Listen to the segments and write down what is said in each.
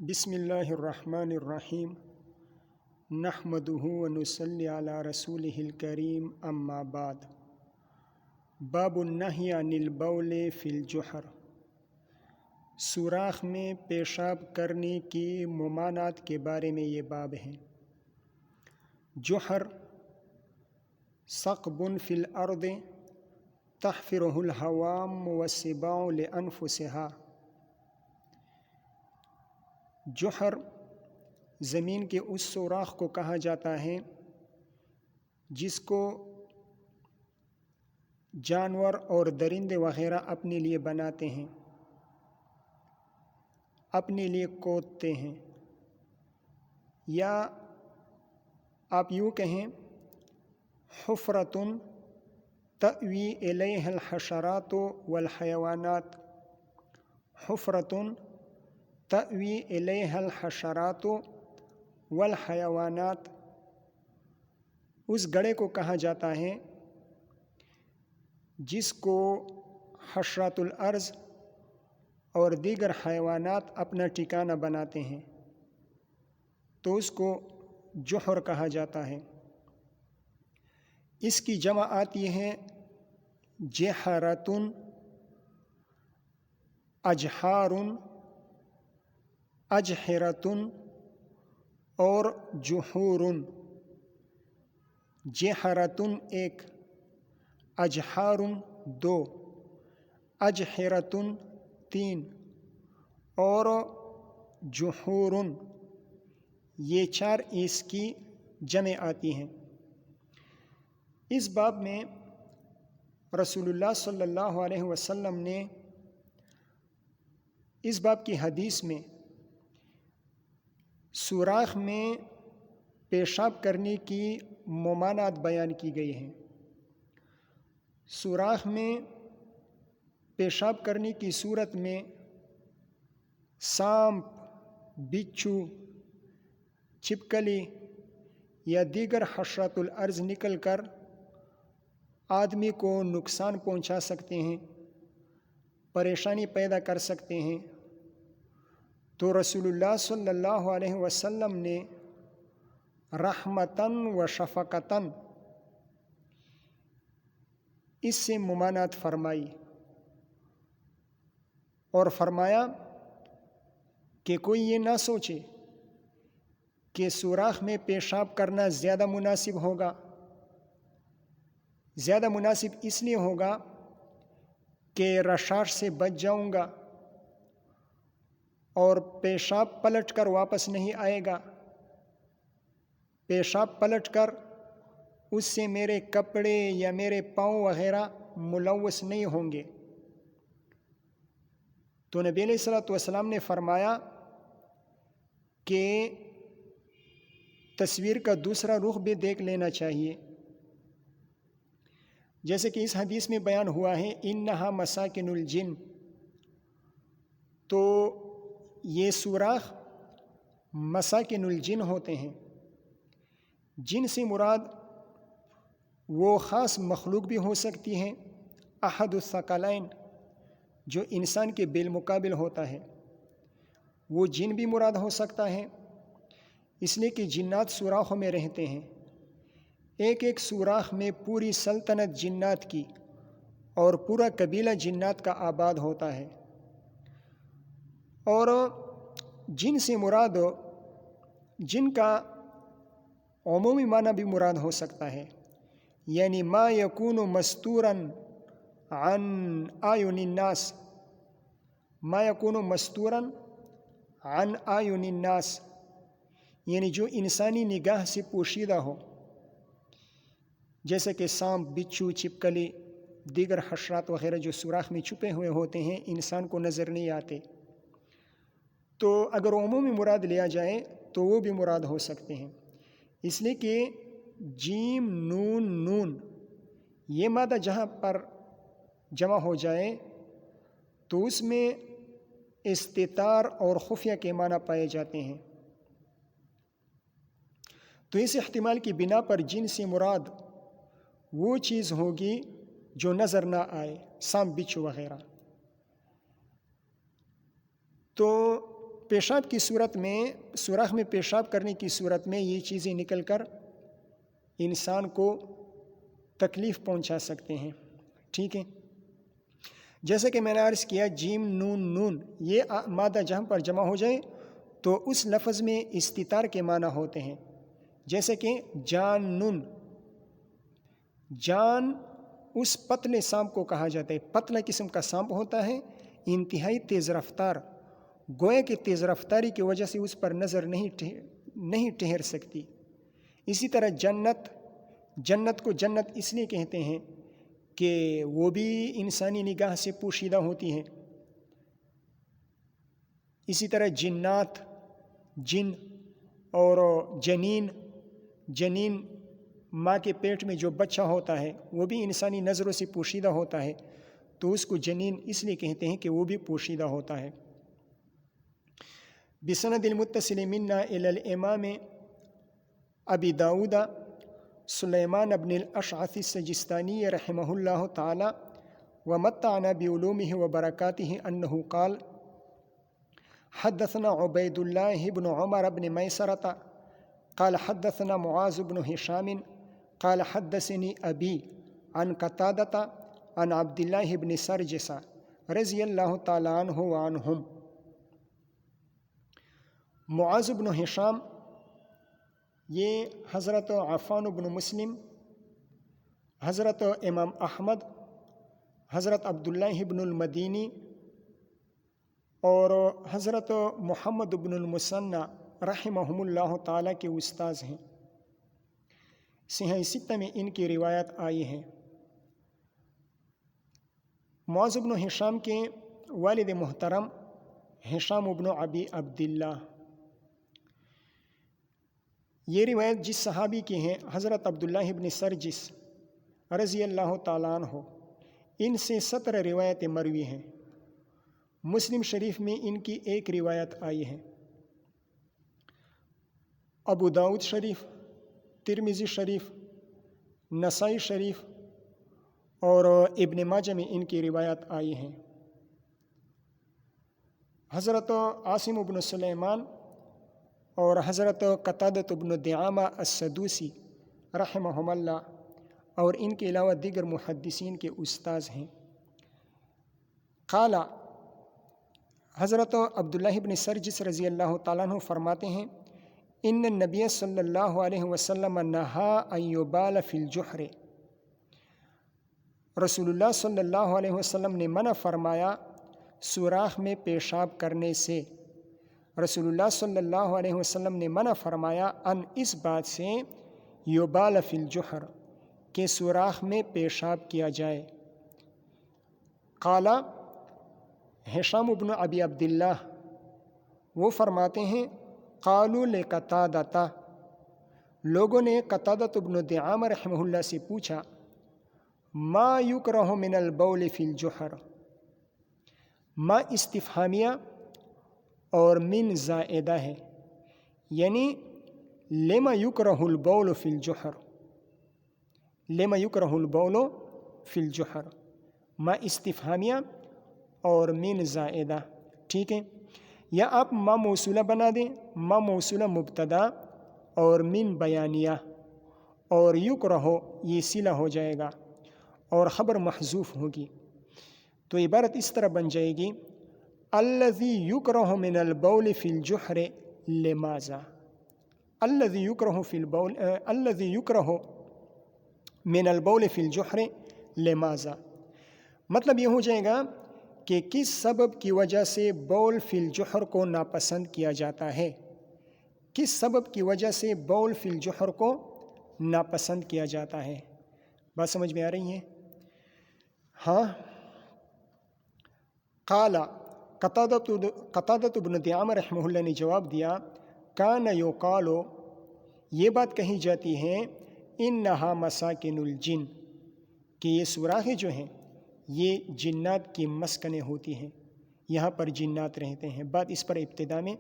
بسم اللہ الرحمن الرحیم نحمدہ ونصلی علی رسولہ الکریم اما بعد باب النہی عن البول فی الجحر، سوراخ میں پیشاب کرنے کی ممانعت کے بارے میں یہ باب ہے۔ جحر ثقب فی الارض تحفرہ الحوام والسباع لانفسها۔ جحر زمین کے اس سوراخ کو کہا جاتا ہے جس کو جانور اور درندے وغیرہ اپنے لیے بناتے ہیں، اپنے لیے کھودتے ہیں، یا آپ یوں کہیں حفرۃ تأوی الیہا الحشرات والحیوانات، حفرۃ تأوی الیہا الحشرات والحیوانات، اس گڑھے کو کہا جاتا ہے جس کو حشرات الارض اور دیگر حیوانات اپنا ٹھکانہ بناتے ہیں، تو اس کو جحر کہا جاتا ہے۔ اس کی جمع آتی ہے جحرۃ، اجحار، اجحرۃ اور جحور۔ جحرۃ ایک، اجحار دو، اجحرۃ تین اور جحور یہ چار اس کی جمع آتی ہیں۔ اس باب میں رسول اللہ صلی اللہ علیہ وسلم نے اس باب کی حدیث میں سوراخ میں پیشاب کرنے کی ممانعت بیان کی گئی ہے۔ سوراخ میں پیشاب کرنے کی صورت میں سانپ، بچھو، چھپکلی یا دیگر حشرات الارض نکل کر آدمی کو نقصان پہنچا سکتے ہیں، پریشانی پیدا کر سکتے ہیں، تو رسول اللہ صلی اللہ علیہ وسلم نے رحمتاً و شفقتاً اس سے ممانعت فرمائی اور فرمایا کہ کوئی یہ نہ سوچے کہ سوراخ میں پیشاب کرنا زیادہ مناسب ہوگا۔ زیادہ مناسب اس لیے ہوگا کہ رشاش سے بچ جاؤں گا اور پیشاب پلٹ کر واپس نہیں آئے گا، پیشاب پلٹ کر اس سے میرے کپڑے یا میرے پاؤں وغیرہ ملوث نہیں ہوں گے۔ تو نبی علیہ الصلوۃ والسلام نے فرمایا کہ تصویر کا دوسرا رخ بھی دیکھ لینا چاہیے، جیسے کہ اس حدیث میں بیان ہوا ہے انہا مساکن الجن، تو یہ سوراخ مساکن الجن ہوتے ہیں۔ جن سے مراد وہ خاص مخلوق بھی ہو سکتی ہیں، احد الثقلین جو انسان کے بالمقابل ہوتا ہے، وہ جن بھی مراد ہو سکتا ہے، اس لیے کہ جنات سوراخوں میں رہتے ہیں۔ ایک ایک سوراخ میں پوری سلطنت جنات کی اور پورا قبیلہ جنات کا آباد ہوتا ہے۔ اور جن سے مراد جن کا عمومی معنی بھی مراد ہو سکتا ہے، یعنی ما یکون مستورا عن اعین الناس، ما یکون مستورا عن اعین الناس، یعنی جو انسانی نگاہ سے پوشیدہ ہو، جیسے کہ سانپ، بچھو، چھپکلی، دیگر حشرات وغیرہ جو سوراخ میں چھپے ہوئے ہوتے ہیں، انسان کو نظر نہیں آتے، تو اگر عمومی مراد لیا جائے تو وہ بھی مراد ہو سکتے ہیں۔ اس لیے کہ جیم، نون، نون یہ مادہ جہاں پر جمع ہو جائے تو اس میں استتار اور خفیہ کے معنی پائے جاتے ہیں۔ تو اس احتمال کی بنا پر جن سے مراد وہ چیز ہوگی جو نظر نہ آئے، سانپ، بچھو وغیرہ۔ تو پیشاب کی صورت میں، سوراخ میں پیشاب کرنے کی صورت میں یہ چیزیں نکل کر انسان کو تکلیف پہنچا سکتے ہیں، ٹھیک ہے۔ جیسے کہ میں نے عرض کیا جیم نون نون یہ مادہ جہاں پر جمع ہو جائے تو اس لفظ میں استتار کے معنی ہوتے ہیں، جیسے کہ جان نون، جان اس پتلے سانپ کو کہا جاتا ہے، پتلا قسم کا سانپ ہوتا ہے، انتہائی تیز رفتار، گویا کہ تیز رفتاری کی وجہ سے اس پر نظر نہیں ٹھہر سکتی۔ اسی طرح جنت، جنت کو جنت اس لیے کہتے ہیں کہ وہ بھی انسانی نگاہ سے پوشیدہ ہوتی ہے۔ اسی طرح جنات، جن اور جنین، جنین ماں کے پیٹ میں جو بچہ ہوتا ہے وہ بھی انسانی نظروں سے پوشیدہ ہوتا ہے، تو اس کو جنین اس لیے کہتے ہیں کہ وہ بھی پوشیدہ ہوتا ہے۔ بسند المتصل منا الی الامام ابی داؤد سلیمان بن الاشعث السجستانی رحمہ اللہ تعالی ومتعنا بعلومہ وبرکاتہ انہ قال حدثنا عبید اللہ بن عمر بن میسرۃ قال حدثنا معاذ بن ہشام قال حدثني ابی عن قتادۃ عن عبد اللہ بن سرجس رضی اللہ تعالی عنہ وعنہم۔ معاذ بن ہشام یہ حضرت عفان بن مسلم، حضرت امام احمد، حضرت عبداللہ بن المدینی اور حضرت محمد بن المثنی رحمہم اللہ تعالیٰ کے استاذ ہیں۔ صحیح ستہ میں ان کی روایت آئی ہے۔ معاذ بن ہشام کے والد محترم ہشام بن ابی عبداللہ، یہ روایت جس صحابی کی ہیں حضرت عبداللہ بن سرجس رضی اللہ تعالیٰ عنہ، ان سے 17 روایتیں مروی ہیں۔ مسلم شریف میں ان کی ایک روایت آئی ہے۔ ابو داؤد شریف، ترمذی شریف، نسائی شریف اور ابن ماجہ میں ان کی روایت آئی ہیں۔ حضرت عاصم بن سلیمان اور حضرت قتادۃ بن دعامہ السدوسی رحمہم اللہ اور ان کے علاوہ دیگر محدثین کے استاذ ہیں۔ قال، حضرت عبداللہ بن سرجس رضی اللہ تعالیٰ عنہ فرماتے ہیں ان النبی صلی اللہ علیہ وسلم نہا ان یبال فی الجحر، رسول اللہ صلی اللہ علیہ وسلم نے منع فرمایا سوراخ میں پیشاب کرنے سے۔ رسول اللہ صلی اللہ علیہ وسلم نے منع فرمایا ان اس بات سے یبال فی الجحر کہ سوراخ میں پیشاب کیا جائے۔ قال ہشام بن ابی عبداللہ وہ فرماتے ہیں قالوا لقتادۃ، لوگوں نے قتادۃ بن دعامہ رحمہ اللہ سے پوچھا ما یکرہ من البول فی الجحر، ما استفہامیہ اور من زائدہ ہے، یعنی لما یکرہ البول فی الجحر، لما یکرہ البول فی الجحر، ما استفہامیہ اور من زائدہ، ٹھیک ہے۔ یا آپ ما موصولہ بنا دیں، ما موصولہ مبتدا اور من بیانیہ، اور یکرہ یہ صلہ ہو جائے گا اور خبر محذوف ہوگی، تو عبارت اس طرح بن جائے گی الذی یکرہ من البول فی الجحر لماذا، الذی یکرہ فی البول، الذی یکرہ من البول فی الجحر لماذا، مطلب یہ ہو جائے گا کہ کس سبب کی وجہ سے بول فی الجحر کو ناپسند کیا جاتا ہے، کس سبب کی وجہ سے بول فی الجحر کو ناپسند کیا جاتا ہے۔ بات سمجھ میں آ رہی ہے؟ ہاں۔ قال قتادۃ بن دعامہ رحمہ اللہ نے جواب دیا کان یقال، یہ بات کہی جاتی ہے انہا مساکن الجن، کہ یہ سوراخیں جو ہیں یہ جنات کی مسکنیں ہوتی ہیں، یہاں پر جنات رہتے ہیں۔ بات اس پر ابتدا میں،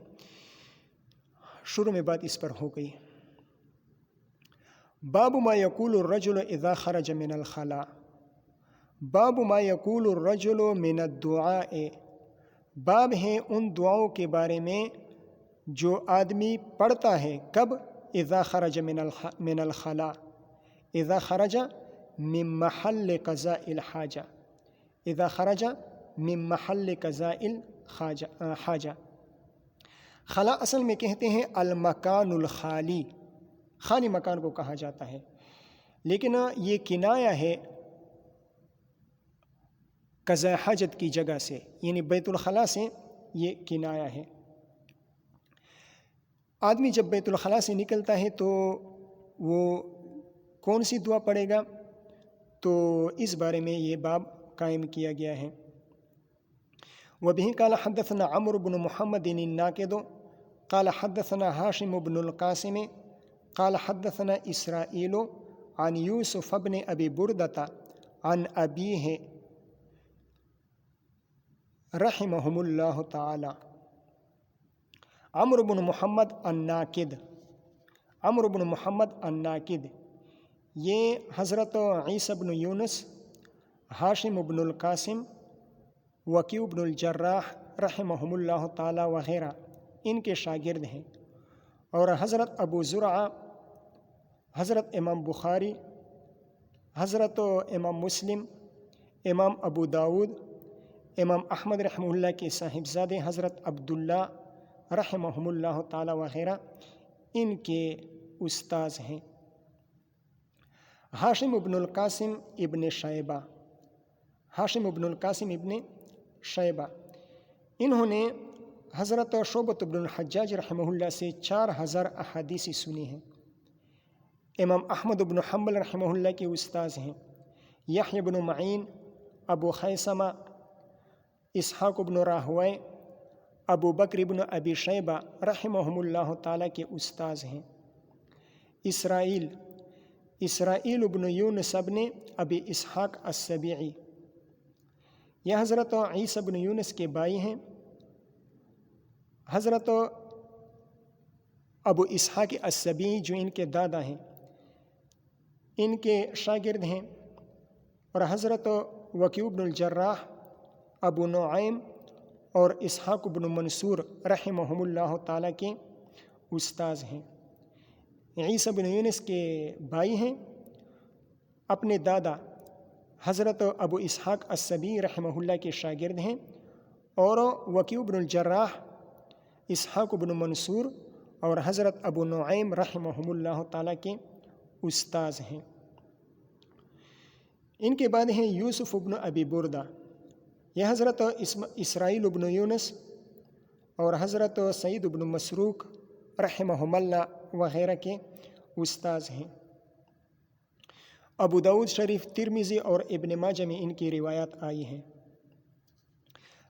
شروع میں بات اس پر ہو گئی۔ باب ما یقول الرجل اذا خرج من الخلاء، باب ما یقول الرجل من الدعاء، باب ہے ان دعاؤں کے بارے میں جو آدمی پڑھتا ہے کب؟ اذا خرج من الخلاء، اذا خرج من محل قضاء الحاجہ، اذا خرج من محل قضاء الحاجہ۔ خلا اصل میں کہتے ہیں المکان الخالی، خالی مکان کو کہا جاتا ہے، لیکن یہ کنایہ ہے قضاء حاجت کی جگہ سے، یعنی بیت الخلاء سے یہ کنایہ ہے۔ آدمی جب بیت الخلاء سے نکلتا ہے تو وہ کون سی دعا پڑھے گا؟ تو اس بارے میں یہ باب قائم کیا گیا ہے۔ وبه قال حدثنا عمرو بن محمد الناقد قال حدثنا هاشم بن القاسم قال حدثنا إسرائيل عن يوسف بن أبي بردة عن أبيه رحمهم الله تعالى۔ عمرو بن محمد الناقد، عمرو بن محمد الناقد یہ حضرت عیسیٰ بن یونس، ہاشم بن القاسم، وکیع بن الجراح رحمہم اللہ تعالی وغیرہ ان کے شاگرد ہیں، اور حضرت ابو زرعہ، حضرت امام بخاری، حضرت امام مسلم، امام ابو داود، امام احمد رحمہ اللہ کے صاحبزادے حضرت عبداللہ رحمہم اللہ تعالی وغیرہ ان کے استاذ ہیں۔ ہاشم ابن القاسم ابن شیبہ، ہاشم ابن القاسم ابن شیبہ، انہوں نے حضرت شعبۃ بن الحجاج رحمہ اللہ سے 4000 احادیث سنی ہیں۔ امام احمد بن حنبل رحمہ اللہ کے استاذ ہیں۔ یحییٰ بن معین، ابو خیثمہ، اسحاق بن راہویہ، ابو بکر بن ابی شیبہ رحمہم اللہ تعالیٰ کے استاذ ہیں۔ اسرائیل بن یونس بن ابی اسحاق السبیعی، یہ حضرت عیسیٰ بن یونس کے بھائی ہیں، حضرت ابو اسحاق السبیعی جو ان کے دادا ہیں ان کے شاگرد ہیں، اور حضرت وکیع بن الجراح، ابو نعیم اور اسحاق بن منصور رحمہم اللہ تعالیٰ کے استاذ ہیں۔ عیسیٰ بن یونس کے بھائی ہیں، اپنے دادا حضرت ابو اسحاق السبیعی رحمہ اللہ کے شاگرد ہیں، اور وکیع بن الجراح، اسحاق بن منصور اور حضرت ابو نعیم رحمہم اللہ تعالیٰ کے استاذ ہیں۔ ان کے بعد ہیں یوسف بن ابی بردہ، یہ حضرت اسرائیل بن یونس اور حضرت سعید بن مسروق رحمہم اللہ وغیرہ کے استاذ ہیں۔ ابو داود شریف، ترمذی اور ابن ماجہ میں ان کی روایات آئی ہیں۔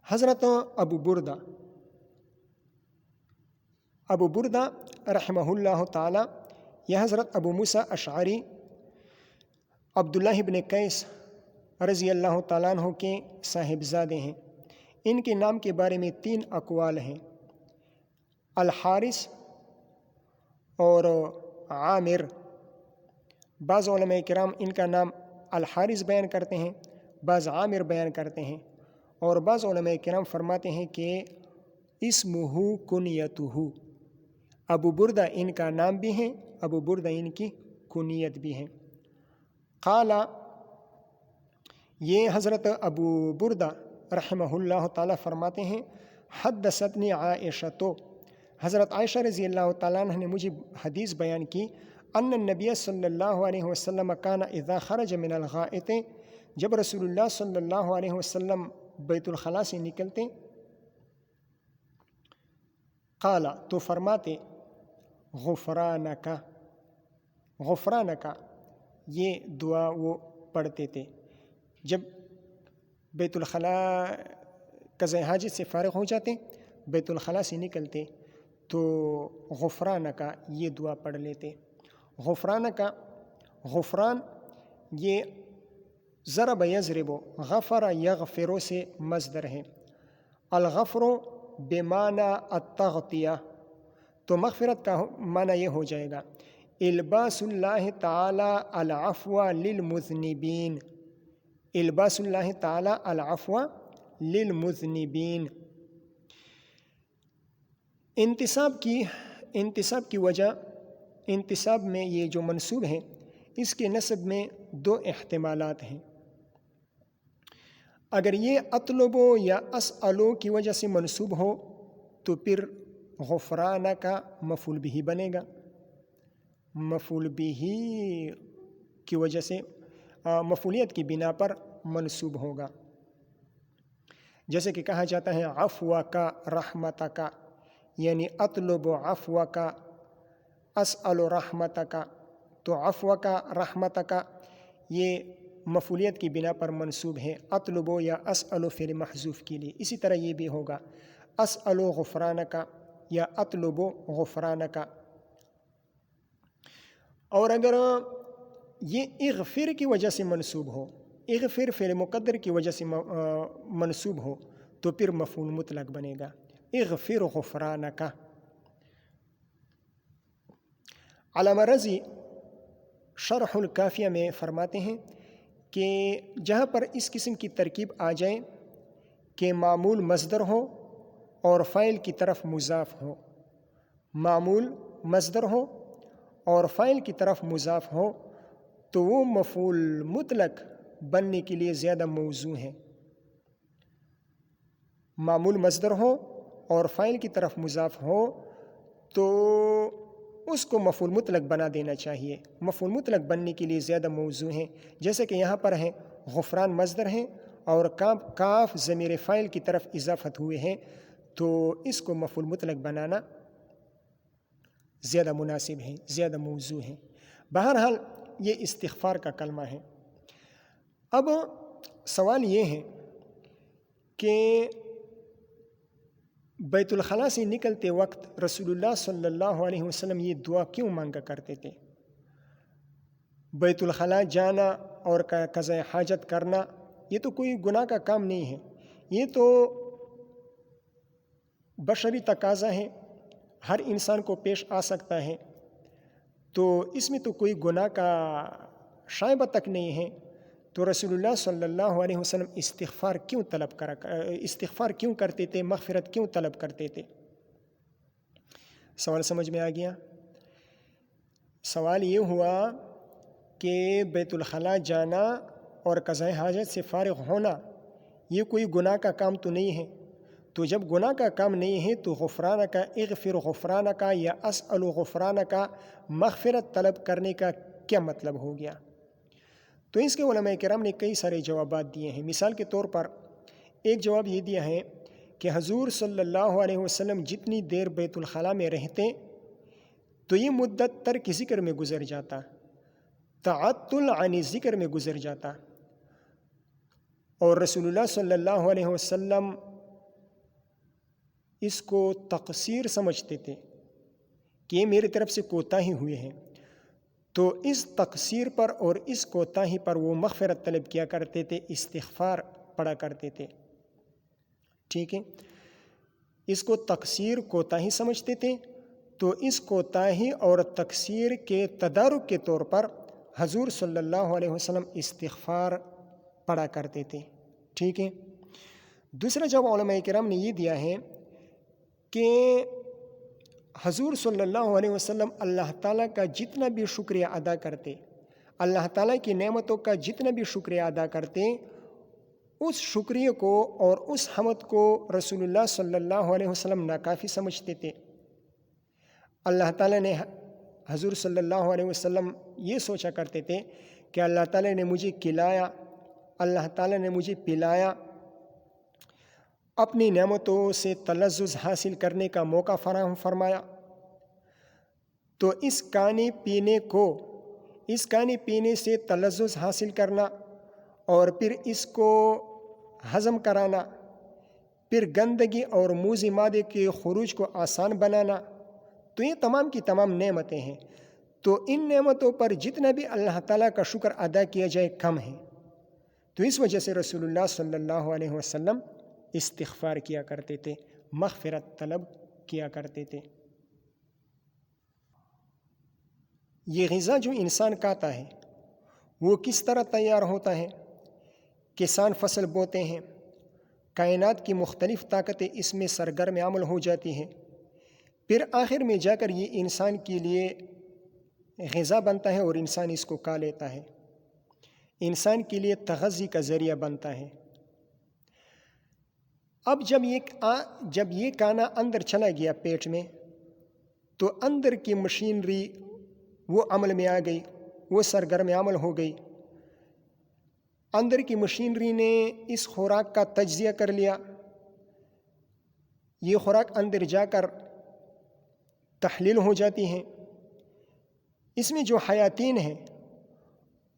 حضرت ابو بردہ رحمہ اللہ تعالی، یہ حضرت ابو موسیٰ اشعری، عبداللہ بن قیس رضی اللہ تعالیٰ عنہ کے صاحبزادے ہیں۔ ان کے نام کے بارے میں 3 اقوال ہیں، الحارث اور عامر۔ بعض علماء کرام ان کا نام الحارث بیان کرتے ہیں، بعض عامر بیان کرتے ہیں، اور بعض علماء کرام فرماتے ہیں کہ اسمہ کنیتہ، ابو بردہ ان کا نام بھی ہے، ابو بردہ ان کی کنیت بھی ہے۔ قال، یہ حضرت ابو بردہ رحمہ اللہ تعالیٰ فرماتے ہیں، حدثتنی عائشہ، حضرت عائشہ رضی اللہ تعالیٰ عنہ نے مجھے حدیث بیان کی، ان النبی صلی اللہ علیہ وسلم کان اذا خرج من الغائط، جب رسول اللہ صلی اللہ علیہ وسلم بیت الخلاء سے نکلتے، قال تو فرماتے، غفرانک، غفرانک، یہ دعا وہ پڑھتے تھے جب بیت الخلاء قضاء حاجت سے فارغ ہو جاتے، بیت الخلاء سے نکلتے تو غفرانک یہ دعا پڑھ لیتے۔ غفرانک، غفران یہ ضرب یضرب، غفر یغفر سے مصدر ہے۔ الغفر بمعنی التغطیہ، تو مغفرت کا معنی یہ ہو جائے گا الباس اللہ تعالی العفو للمذنبین، الباس اللہ تعالی العفو للمذنبین۔ انتصاب کی وجہ، انتصاب میں یہ جو منصوب ہے اس کے نسب میں دو احتمالات ہیں۔ اگر یہ اطلبو یا اسألو کی وجہ سے منصوب ہو تو پھر غفرانہ کا مفعول بھی بنے گا، مفعول بھی کی وجہ سے مفعولیت کی بنا پر منصوب ہوگا۔ جیسے کہ کہا جاتا ہے عفوک رحمتک، یعنی اطلب عفوک اسأل رحمتک، تو عفوک رحمتک یہ مفعولیت کی بنا پر منصوب ہے اطلب یا اسأل فعل محذوف کے لیے۔ اسی طرح یہ بھی ہوگا اسأل غفرانک یا اطلب غفرانک۔ اور اگر یہ اغفر کی وجہ سے منصوب ہو، اغفر فعل مقدر کی وجہ سے منصوب ہو تو پھر مفعول مطلق بنے گا اغفر غفرانک۔ علامہ رضی شرح الکافیہ میں فرماتے ہیں کہ جہاں پر اس قسم کی ترکیب آ جائے کہ معمول مصدر ہو اور فاعل کی طرف مضاف ہو، معمول مصدر ہو اور فاعل کی طرف مضاف ہو تو وہ مفعول مطلق بننے کے لیے زیادہ موزوں ہے۔ معمول مصدر ہو اور فاعل کی طرف مضاف ہو تو اس کو مفعول مطلق بنا دینا چاہیے، مفعول مطلق بننے کے لیے زیادہ موزوں ہیں۔ جیسے کہ یہاں پر ہے غفران مصدر ہیں اور کاف ضمیر فاعل کی طرف اضافت ہوئے ہیں، تو اس کو مفعول مطلق بنانا زیادہ مناسب ہے، زیادہ موزوں ہے۔ بہرحال یہ استغفار کا کلمہ ہے۔ اب سوال یہ ہے کہ بیت الخلاء سے نکلتے وقت رسول اللہ صلی اللہ علیہ وسلم یہ دعا کیوں مانگا کرتے تھے؟ بیت الخلاء جانا اور قضاء حاجت کرنا یہ تو کوئی گناہ کا کام نہیں ہے، یہ تو بشری تقاضا ہے، ہر انسان کو پیش آ سکتا ہے، تو اس میں تو کوئی گناہ کا شائبہ تک نہیں ہے، تو رسول اللہ صلی اللہ علیہ وسلم استغفار کیوں کرتے تھے، مغفرت کیوں طلب کرتے تھے؟ سوال سمجھ میں آ گیا؟ سوال یہ ہوا کہ بیت الخلاء جانا اور قضاء حاجت سے فارغ ہونا یہ کوئی گناہ کا کام تو نہیں ہے، تو جب گناہ کا کام نہیں ہے تو غفرانہ کا اغفر غفرانہ کا یا اسأل غفرانہ کا مغفرت طلب کرنے کا کیا مطلب ہو گیا؟ تو اس کے علماء کرام نے کئی سارے جوابات دیے ہیں۔ مثال کے طور پر ایک جواب یہ دیا ہے کہ حضور صلی اللہ علیہ وسلم جتنی دیر بیت الخلاء میں رہتے تو یہ مدت ترک ذکر میں گزر جاتا، تعطل عن ذکر میں گزر جاتا، اور رسول اللہ صلی اللہ علیہ وسلم اس کو تقصیر سمجھتے تھے کہ یہ میری طرف سے کوتاہی ہوئے ہیں، تو اس تقصیر پر اور اس کوتاہی پر وہ مغفرت طلب کیا کرتے تھے، استغفار پڑھا کرتے تھے۔ ٹھیک ہے، اس کو تقصیر کوتاہی سمجھتے تھے، تو اس کوتاہی اور تقصیر کے تدارک کے طور پر حضور صلی اللہ علیہ وسلم استغفار پڑھا کرتے تھے۔ ٹھیک ہے، دوسرا جواب علماء کرام نے یہ دیا ہے کہ حضور صلی اللہ علیہ وسلم اللہ تعالیٰ کا جتنا بھی شکریہ ادا کرتے، اللہ تعالیٰ کی نعمتوں کا جتنا بھی شکریہ ادا کرتے، اس شکریہ کو اور اس حمد کو رسول اللہ صلی اللہ علیہ وسلم ناکافی سمجھتے تھے۔ اللہ تعالیٰ نے حضور صلی اللہ علیہ وسلم یہ سوچا کرتے تھے کہ اللہ تعالیٰ نے مجھے کھلایا، اللہ تعالیٰ نے مجھے پلایا، اپنی نعمتوں سے تلذذ حاصل کرنے کا موقع فراہم فرمایا، تو اس کھانے پینے سے تلذذ حاصل کرنا اور پھر اس کو ہضم کرانا، پھر گندگی اور موذی مادے کے خروج کو آسان بنانا، تو یہ تمام کی تمام نعمتیں ہیں، تو ان نعمتوں پر جتنا بھی اللہ تعالیٰ کا شکر ادا کیا جائے کم ہے، تو اس وجہ سے رسول اللہ صلی اللہ علیہ وسلم استغفار کیا کرتے تھے، مغفرت طلب کیا کرتے تھے۔ یہ غذا جو انسان کھاتا ہے وہ کس طرح تیار ہوتا ہے؟ کسان فصل بوتے ہیں، کائنات کی مختلف طاقتیں اس میں سرگرم عمل ہو جاتی ہیں، پھر آخر میں جا کر یہ انسان کے لیے غذا بنتا ہے اور انسان اس کو کھا لیتا ہے، انسان کے لیے تغذی کا ذریعہ بنتا ہے۔ اب جب یہ کھانا اندر چلا گیا پیٹ میں تو اندر کی مشینری وہ عمل میں آ گئی، وہ سرگرم عمل ہو گئی۔ اندر کی مشینری نے اس خوراک کا تجزیہ کر لیا، یہ خوراک اندر جا کر تحلیل ہو جاتی ہیں، اس میں جو حیاتین ہیں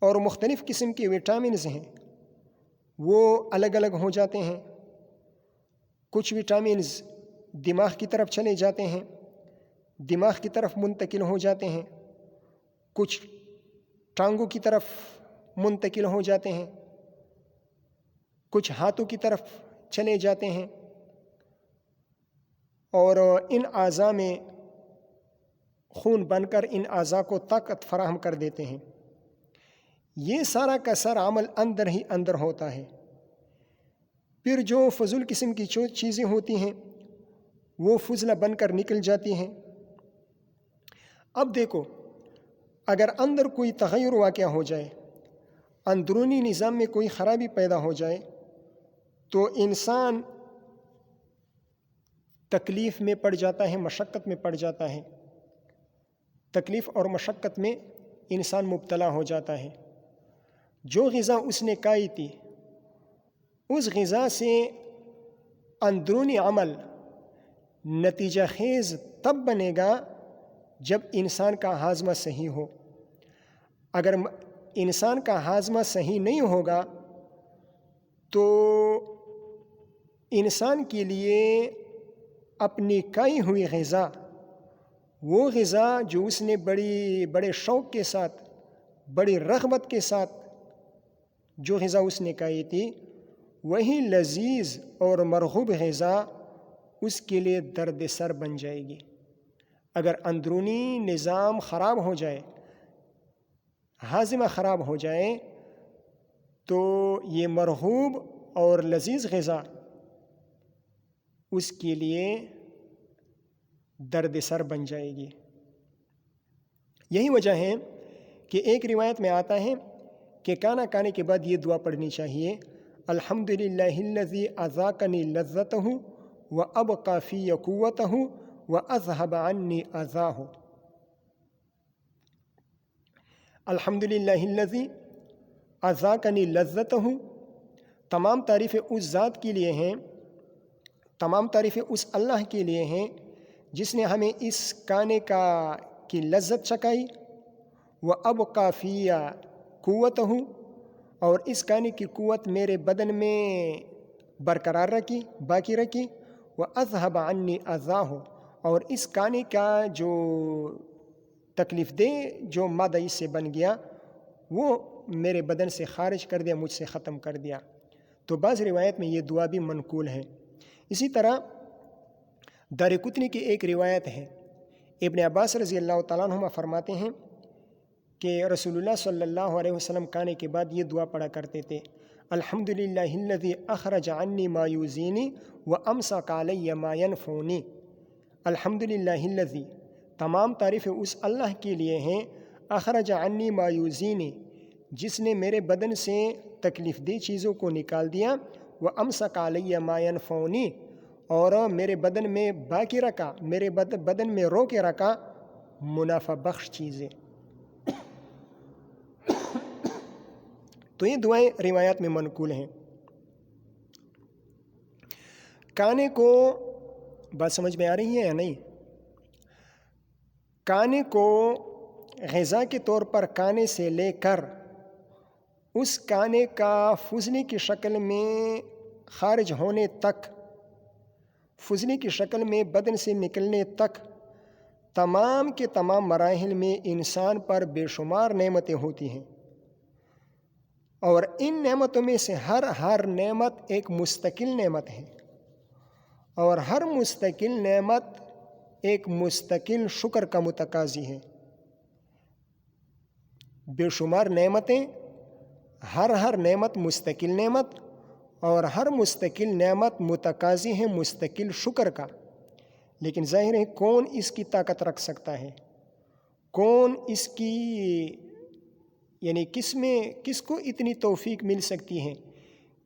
اور مختلف قسم کے وٹامنز ہیں وہ الگ الگ ہو جاتے ہیں۔ کچھ وٹامنز دماغ کی طرف چلے جاتے ہیں، دماغ کی طرف منتقل ہو جاتے ہیں، کچھ ٹانگوں کی طرف منتقل ہو جاتے ہیں، کچھ ہاتھوں کی طرف چلے جاتے ہیں، اور ان اعضاء میں خون بن کر ان اعضاء کو طاقت فراہم کر دیتے ہیں۔ یہ سارا کا سارا عمل اندر ہی اندر ہوتا ہے۔ پھر جو فضول قسم کی چیزیں ہوتی ہیں وہ فضلہ بن کر نکل جاتی ہیں۔ اب دیکھو، اگر اندر کوئی تغیر واقع ہو جائے، اندرونی نظام میں کوئی خرابی پیدا ہو جائے تو انسان تکلیف میں پڑ جاتا ہے، مشقت میں پڑ جاتا ہے، تکلیف اور مشقت میں انسان مبتلا ہو جاتا ہے۔ جو غذا اس نے کھائی تھی اس غذا سے اندرونی عمل نتیجہ خیز تب بنے گا جب انسان کا ہاضمہ صحیح ہو۔ اگر انسان کا ہاضمہ صحیح نہیں ہوگا تو انسان کے لیے اپنی کھائی ہوئی غذا، وہ غذا جو اس نے بڑے شوق کے ساتھ، بڑی رغبت کے ساتھ جو غذا اس نے کھائی تھی، وہی لذیذ اور مرغوب غذا اس کے لیے درد سر بن جائے گی۔ اگر اندرونی نظام خراب ہو جائے، ہاضمہ خراب ہو جائے، تو یہ مرغوب اور لذیذ غذا اس کے لیے درد سر بن جائے گی۔ یہی وجہ ہے کہ ایک روایت میں آتا ہے کہ کھانا کھانے کے بعد یہ دعا پڑھنی چاہیے: الحمدللہ الذی اذاقنی لذتہ وابقى فی قوتہ واذهب عنی اذاہ۔ الحمدللہ الذی اذاقنی لذتہ، تمام تعریفیں اس ذات کے لیے ہیں، تمام تعریفیں اس اللہ کے لیے ہیں جس نے ہمیں اس کھانے کی لذت چکھائی، وَأَبْقَى فِيَّ قُوَّتَهُ، اور اس کھانے کی قوت میرے بدن میں برقرار رکھی، باقی رکھی، وَأَذْهَبَ عَنِّي أَذَاهُ، اور اس کھانے کا جو تکلیف دہ جو مادہ اس سے بن گیا وہ میرے بدن سے خارج کر دیا، مجھ سے ختم کر دیا۔ تو بعض روایت میں یہ دعا بھی منقول ہے۔ اسی طرح دارقطنی کی ایک روایت ہے، ابن عباس رضی اللہ تعالیٰ عنہما فرماتے ہیں کہ رسول اللہ صلی اللہ علیہ وسلم کھانے کے بعد یہ دعا پڑھا کرتے تھے: الحمدللہ الذی اخرج عنی ما یؤذینی وامسک علی ما ینفعنی۔ الحمدللہ الذی، تمام تعریفیں اس اللہ کے لیے ہیں، اخرج عنی ما یؤذینی، جس نے میرے بدن سے تکلیف دہ چیزوں کو نکال دیا، وامسک علی ما ینفعنی، اور میرے بدن میں باقی رکھا، میرے بدن میں رو کے رکھا منافع بخش چیزیں۔ تو یہ دعائیں روایات میں منقول ہیں۔ کھانے کو بات سمجھ میں آ رہی ہے یا نہیں؟ کھانے کو غذا کے طور پر کھانے سے لے کر اس کھانے کا فضلے کی شکل میں خارج ہونے تک، فضلے کی شکل میں بدن سے نکلنے تک، تمام کے تمام مراحل میں انسان پر بے شمار نعمتیں ہوتی ہیں، اور ان نعمتوں میں سے ہر نعمت ایک مستقل نعمت ہے، اور ہر مستقل نعمت ایک مستقل شکر کا متقاضی ہے۔ بے شمار نعمتیں، ہر نعمت مستقل نعمت، اور ہر مستقل نعمت متقاضی ہے مستقل شکر کا۔ لیکن ظاہر ہے کون اس کی طاقت رکھ سکتا ہے، کون اس کی یعنی کس کو اتنی توفیق مل سکتی ہے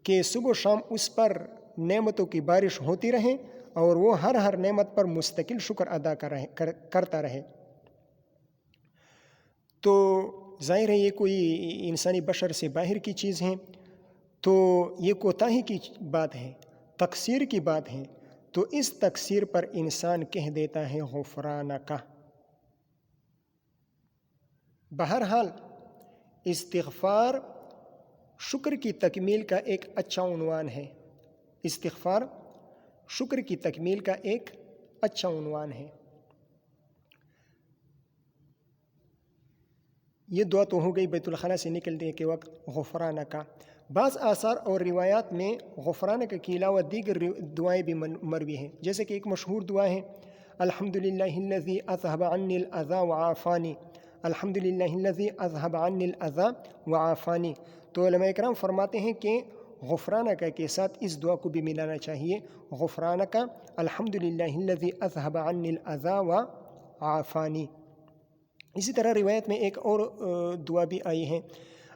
کہ صبح و شام اس پر نعمتوں کی بارش ہوتی رہے اور وہ ہر نعمت پر مستقل شکر ادا کرتا رہے۔ تو ظاہر ہے یہ کوئی انسانی بشر سے باہر کی چیز ہے، تو یہ کوتاہی کی بات ہے، تقصیر کی بات ہے، تو اس تقصیر پر انسان کہہ دیتا ہے غفرانک۔ بہرحال استغفار شکر کی تکمیل کا ایک اچھا عنوان ہے، استغفار شکر کی تکمیل کا ایک اچھا عنوان ہے۔ یہ دعا تو ہو گئی بیت الخلاء سے نکلنے کے وقت غفرانک۔ بعض آثار اور روایات میں غفرانک کے علاوہ دیگر دعائیں بھی مروی ہیں، جیسے کہ ایک مشہور دعا ہے الحمدللہ الذی اذھب عنی الاذی وعافانی، الحمدللہ الذی اذھب عنی الاذی وعافانی۔ تو علماء اکرام فرماتے ہیں کہ غفرانک کے ساتھ اس دعا کو بھی ملانا چاہیے، غفرانک الحمدللہ الذی اذھب عنی الاذی وعافانی۔ اسی طرح روایت میں ایک اور دعا بھی آئی ہے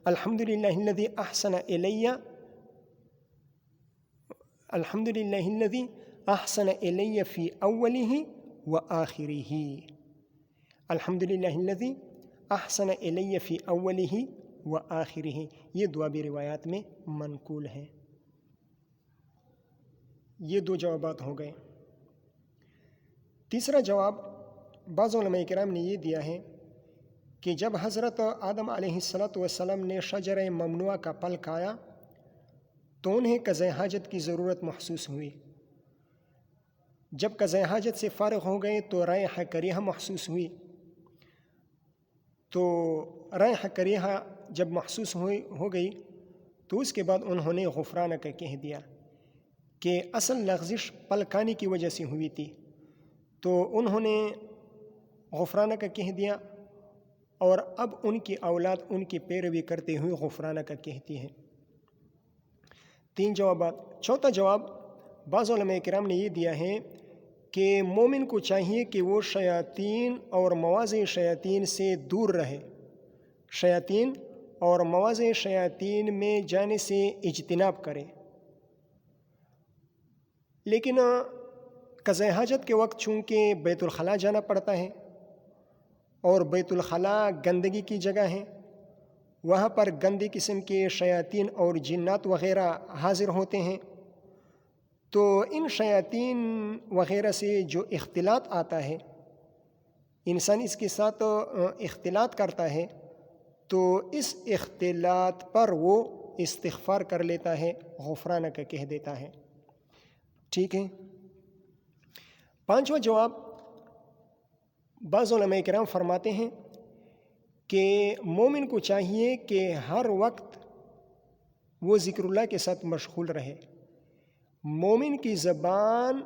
الحمدللہ الذی احسن الی، الحمدللہ الذی احسن الی فی اولہ وآخرہ، الحمدللہ الذی احسن الی فی اولہ وآخرہ۔ یہ دعا بھی روایات میں منقول ہے۔ یہ دو جوابات ہو گئے۔ تیسرا جواب بعض علماء کرام نے یہ دیا ہے کہ جب حضرت آدم علیہ السلام نے شجرہ ممنوعہ کا پھل کھایا تو انہیں قضاء حاجت کی ضرورت محسوس ہوئی۔ جب قضاء حاجت سے فارغ ہو گئے تو رائحہ کریہہ محسوس ہوئی۔ تو رائحہ کریہہ جب محسوس ہو گئی تو اس کے بعد انہوں نے غفرانک کہہ دیا کہ اصل لغزش پھل کھانے کی وجہ سے ہوئی تھی، تو انہوں نے غفرانک کہہ دیا، اور اب ان کی اولاد ان کی پیروی کرتے ہوئے غفرانک کہتی ہے۔ 3 جوابات۔ چوتھا جواب بعض علماء کرام نے یہ دیا ہے کہ مومن کو چاہیے کہ وہ شیاطین اور مواضع شیاطین سے دور رہے، شیاطین اور مواضع شیاطین میں جانے سے اجتناب کرے۔ لیکن قضاء حاجت کے وقت چونکہ بیت الخلاء جانا پڑتا ہے اور بیت الخلاء گندگی کی جگہ ہے، وہاں پر گندی قسم کے شیاطین اور جنات وغیرہ حاضر ہوتے ہیں، تو ان شیاطین وغیرہ سے جو اختلاط آتا ہے، انسان اس کے ساتھ اختلاط کرتا ہے، تو اس اختلاط پر وہ استغفار کر لیتا ہے، غفرانک کہہ دیتا ہے۔ ٹھیک ہے۔ 5واں جواب بعض علماء کرام فرماتے ہیں کہ مومن کو چاہیے کہ ہر وقت وہ ذکر اللہ کے ساتھ مشغول رہے، مومن کی زبان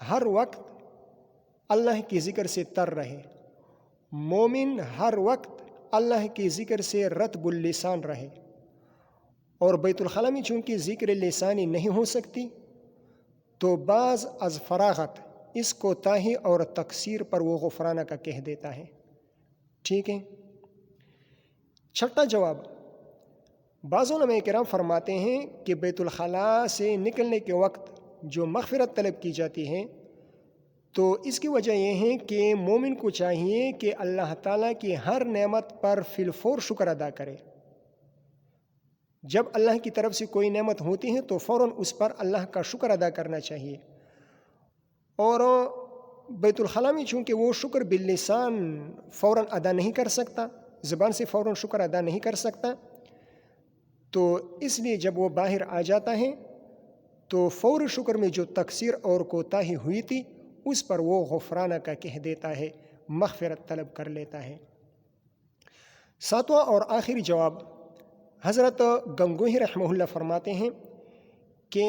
ہر وقت اللہ کے ذکر سے تر رہے، مومن ہر وقت اللہ کے ذکر سے رطب اللسان رہے۔ اور بیت الخلاء میں چونکہ ذکر لسانی نہیں ہو سکتی، تو بعض از فراغت اس کوتاہی اور تقصیر پر وہ غفرانک کہہ دیتا ہے۔ ٹھیک ہے۔ 6واں جواب بعض علماء کرام فرماتے ہیں کہ بیت الخلاء سے نکلنے کے وقت جو مغفرت طلب کی جاتی ہے، تو اس کی وجہ یہ ہے کہ مومن کو چاہیے کہ اللہ تعالیٰ کی ہر نعمت پر فی الفور شکر ادا کرے۔ جب اللہ کی طرف سے کوئی نعمت ہوتی ہے تو فوراً اس پر اللہ کا شکر ادا کرنا چاہیے، اور بیت الخلاء میں چونکہ وہ شکر باللسان فوراً ادا نہیں کر سکتا، زبان سے فوراً شکر ادا نہیں کر سکتا، تو اس لیے جب وہ باہر آ جاتا ہے تو فوری شکر میں جو تقصیر اور کوتاہی ہوئی تھی اس پر وہ غفرانک کہہ دیتا ہے، مغفرت طلب کر لیتا ہے۔ 7واں اور آخری جواب حضرت گنگوہی رحمہ اللہ فرماتے ہیں کہ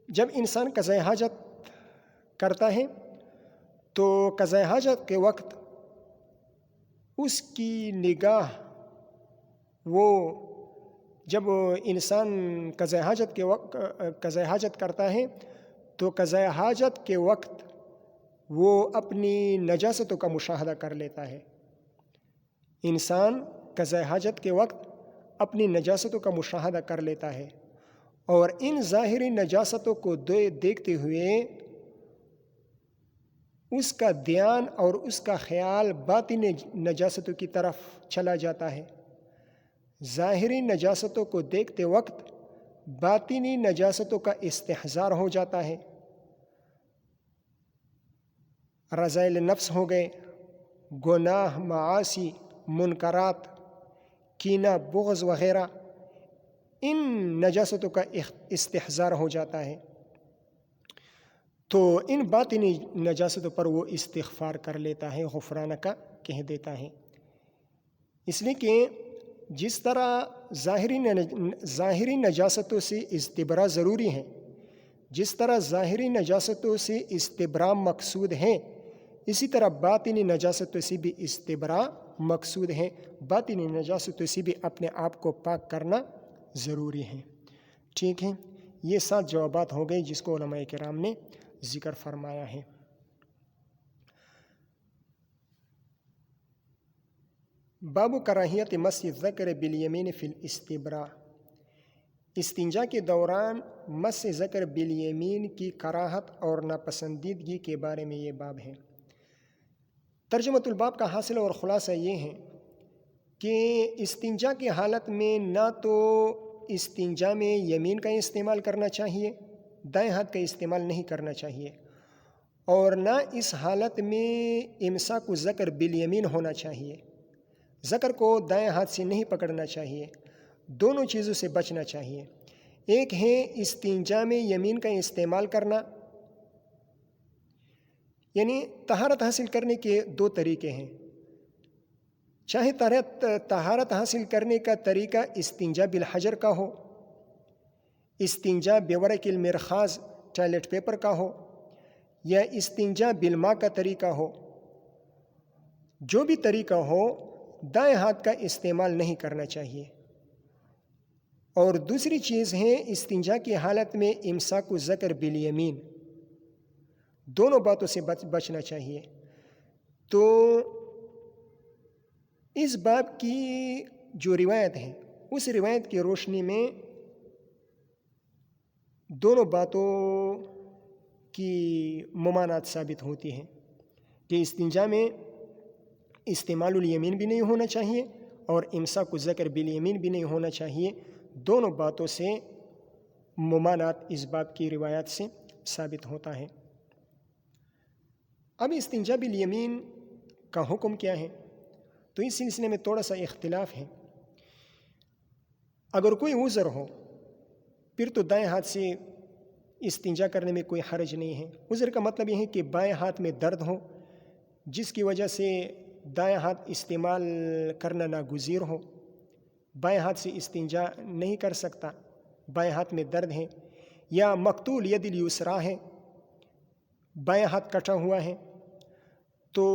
جب انسان قضاء حاجت کرتا ہے تو قضاء حاجت کے وقت اس کی نگاہ، وہ جب انسان قضاء حاجت کرتا ہے تو قضاء حاجت کے وقت وہ اپنی نجاستوں کا مشاہدہ کر لیتا ہے۔ انسان قضاء حاجت کے وقت اپنی نجاستوں کا مشاہدہ کر لیتا ہے، اور ان ظاہری نجاستوں کو دیکھتے ہوئے اس کا دھیان اور اس کا خیال باطنی نجاستوں کی طرف چلا جاتا ہے۔ ظاہری نجاستوں کو دیکھتے وقت باطنی نجاستوں کا استحضار ہو جاتا ہے۔ رذائل نفس ہو گئے، گناہ، معاصی، منکرات، کینہ، بغض وغیرہ، ان نجاستوں کا استحضار ہو جاتا ہے، تو ان باطنی نجاستوں پر وہ استغفار کر لیتا ہے، غفرانک کہہ دیتا ہے۔ اس لیے کہ جس طرح ظاہری نجاستوں سے استبراء ضروری ہے، جس طرح ظاہری نجاستوں سے استبراء مقصود ہے، اسی طرح باطنی نجاستوں سے بھی استبراء مقصود ہے۔ باطنی نجاستوں سے بھی اپنے آپ کو پاک کرنا ضروری ہے۔ ٹھیک ہے، یہ 7 جوابات ہو گئے جس کو علماء کرام نے ذکر فرمایا ہے۔ باب کراہیت مس الذکر بالیمین فی الاستبراء، استنجا کے دوران مس ذکر بالیمین کی کراہت اور ناپسندیدگی کے بارے میں یہ باب ہے۔ ترجمۃ الباب کا حاصل اور خلاصہ یہ ہے کہ استنجا کی حالت میں نہ تو استنجا میں یمین کا استعمال کرنا چاہیے، دائیں ہاتھ کا استعمال نہیں کرنا چاہیے، اور نہ اس حالت میں امساک الذکر بالیمین ہونا چاہیے، ذکر کو دائیں ہاتھ سے نہیں پکڑنا چاہیے، دونوں چیزوں سے بچنا چاہیے۔ ایک ہے استنجا میں یمین کا استعمال کرنا، یعنی طہارت حاصل کرنے کے 2 طریقے ہیں۔ چاہے طہارت حاصل کرنے کا طریقہ استنجا بالحجر کا ہو، استنجا بورق المرخاض ٹوائلٹ پیپر کا ہو، یا استنجا بالماء کا طریقہ ہو، جو بھی طریقہ ہو دائیں ہاتھ کا استعمال نہیں کرنا چاہیے۔ اور دوسری چیز ہے استنجا کی حالت میں امساک الذکر بالیمین، دونوں باتوں سے بچنا چاہیے۔ تو اس باب کی جو روایت ہے اس روایت کی روشنی میں دونوں باتوں کی ممانعت ثابت ہوتی ہے کہ استنجا میں استعمال الیمین بھی نہیں ہونا چاہیے اور امساک الذکر بالیمین بھی نہیں ہونا چاہیے، دونوں باتوں سے ممانعت اس باب کی روایت سے ثابت ہوتا ہے۔ اب استنجا بالیمین کا حکم کیا ہے؟ تو اس سلسلے میں تھوڑا سا اختلاف ہے۔ اگر کوئی عذر ہو پھر تو دائیں ہاتھ سے استنجا کرنے میں کوئی حرج نہیں ہے۔ عذر کا مطلب یہ ہے کہ بائیں ہاتھ میں درد ہو جس کی وجہ سے دائیں ہاتھ استعمال کرنا ناگزیر ہو، بائیں ہاتھ سے استنجا نہیں کر سکتا، بائیں ہاتھ میں درد ہے، یا مقتول ید الیسریٰ ہے، بائیں ہاتھ کٹا ہوا ہے، تو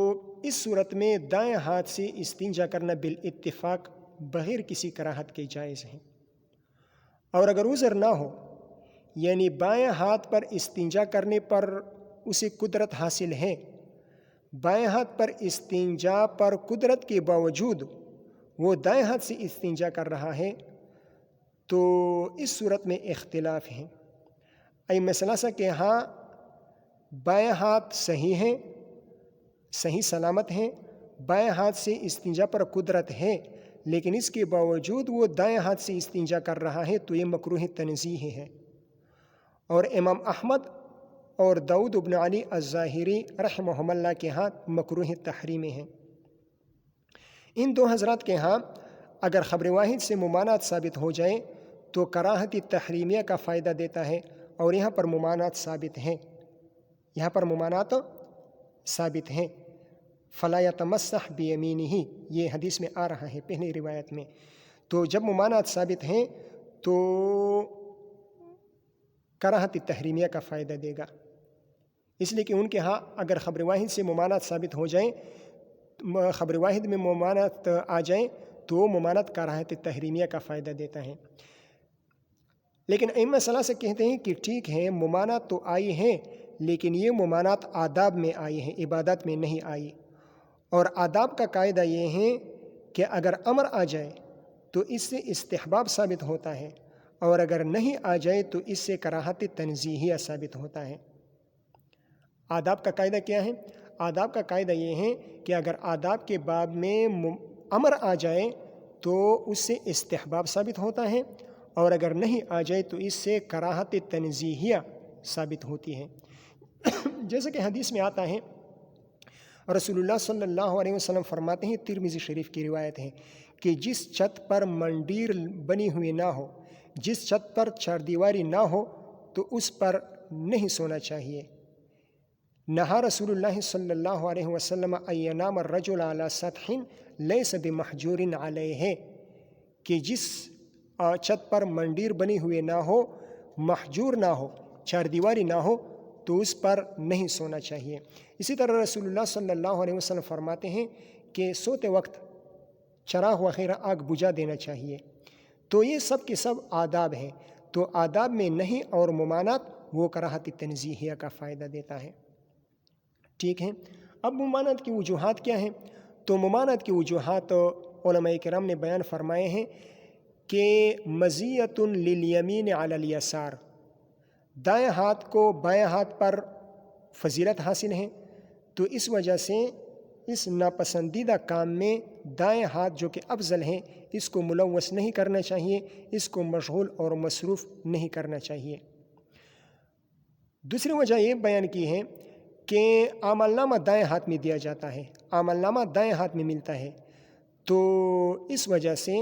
اس صورت میں دائیں ہاتھ سے استنجا کرنا بالاتفاق بغیر کسی کراہت کے جائز ہے۔ اور اگر عذر نہ ہو، یعنی بائیں ہاتھ پر استنجا کرنے پر اسے قدرت حاصل ہے، بائیں ہاتھ پر استنجا پر قدرت کے باوجود وہ دائیں ہاتھ سے استنجا کر رہا ہے، تو اس صورت میں اختلاف ہے۔ ائمہ ثلاثہ کے ہاں بائیں ہاتھ صحیح ہے، صحیح سلامت ہیں، بائیں ہاتھ سے استنجا پر قدرت ہے، لیکن اس کے باوجود وہ دائیں ہاتھ سے استنجا کر رہا ہے تو یہ مکروہ تنزیہی ہے۔ اور امام احمد اور داؤد بن علی الظاہری رحمہم اللہ کے ہاں مکروہ تحریمی ہیں۔ ان 2 حضرات کے ہاں اگر خبر واحد سے ممانعت ثابت ہو جائے تو کراہت تحریمیہ کا فائدہ دیتا ہے، اور یہاں پر ممانعت ثابت ہیں، یہاں پر ممانعت ثابت ہیں۔ فلا یتمسح بیمینہ، یہ حدیث میں آ رہا ہے پہلی روایت میں۔ تو جب ممانعت ثابت ہیں تو کراہت تحریمیہ کا فائدہ دے گا، اس لیے کہ ان کے ہاں اگر خبر واحد سے ممانعت ثابت ہو جائیں، خبر واحد میں ممانعت آ جائیں تو وہ ممانعت کراہت تحریمیہ کا فائدہ دیتا ہے۔ لیکن ائمہ ثلاثہ کہتے ہیں کہ ٹھیک ہے ممانعت تو آئی ہے، لیکن یہ ممانعت آداب میں آئی ہیں، عبادت میں نہیں آئی۔ اور آداب کا قاعدہ یہ ہے کہ اگر امر آ جائے تو اس سے استحباب ثابت ہوتا ہے، اور اگر نہیں آ جائے تو اس سے کراہت تنزیہیہ ثابت ہوتا ہے۔ آداب کا قاعدہ کیا ہے؟ آداب کا قاعدہ یہ ہے کہ اگر آداب کے باب میں امر آ جائے تو اس سے استحباب ثابت ہوتا ہے، اور اگر نہیں آ جائے تو اس سے کراہت تنزیہیہ ثابت ہوتی ہے۔ جیسا کہ حدیث میں آتا ہے، رسول اللہ صلی اللہ علیہ وسلم فرماتے ہیں، ترمذی شریف کی روایت ہے، کہ جس چھت پر منڈیر بنی ہوئی نہ ہو، جس چھت پر چاردیواری نہ ہو تو اس پر نہیں سونا چاہیے۔ نہا رسول اللہ صلی اللہ علیہ وسلم ان ینام الرجل علی سطح لیس بمحجور علیہ، کہ جس چھت پر منڈیر بنی ہوئی نہ ہو، محجور نہ ہو، چاردیواری نہ ہو، تو اس پر نہیں سونا چاہیے۔ اسی طرح رسول اللہ صلی اللہ علیہ وسلم فرماتے ہیں کہ سوتے وقت چراغ وغیرہ آگ بجھا دینا چاہیے۔ تو یہ سب کے سب آداب ہیں، تو آداب میں نہیں اور ممانعت وہ کراہت تنزیہیہ کا فائدہ دیتا ہے۔ ٹھیک ہے، اب ممانعت کی وجوہات کیا ہیں؟ تو ممانعت کی وجوہات علماء کرام نے بیان فرمائے ہیں کہ مزیۃ للیمین علی الیسار، دائیں ہاتھ کو بائیں ہاتھ پر فضیلت حاصل ہے، تو اس وجہ سے اس ناپسندیدہ کام میں دائیں ہاتھ جو کہ افضل ہیں اس کو ملوث نہیں کرنا چاہیے، اس کو مشغول اور مصروف نہیں کرنا چاہیے۔ دوسری وجہ یہ بیان کی ہے کہ عمل نامہ دائیں ہاتھ میں دیا جاتا ہے، عمل نامہ دائیں ہاتھ میں ملتا ہے، تو اس وجہ سے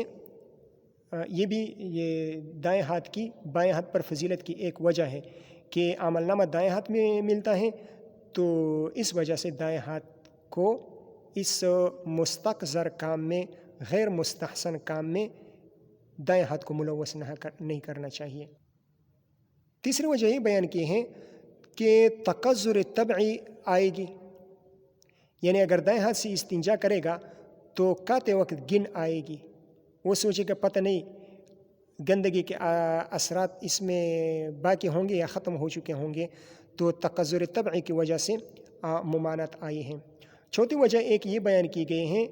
یہ دائیں ہاتھ کی بائیں ہاتھ پر فضیلت کی ایک وجہ ہے کہ عمل نامہ دائیں ہاتھ میں ملتا ہے، تو اس وجہ سے دائیں ہاتھ کو اس مستقذر کام میں، غیر مستحسن کام میں دائیں ہاتھ کو ملوث نہیں کرنا چاہیے۔ تیسری وجہ یہ بیان کی ہے کہ تقذر طبعی آئے گی، یعنی اگر دائیں ہاتھ سے استنجا کرے گا تو کاتے وقت گن آئے گی، وہ سوچے کہ پتہ نہیں گندگی کے اثرات اس میں باقی ہوں گے یا ختم ہو چکے ہوں گے، تو تقذر طبعی کی وجہ سے ممانعت آئی ہے۔ چوتھی وجہ ایک یہ بیان کی گئی ہے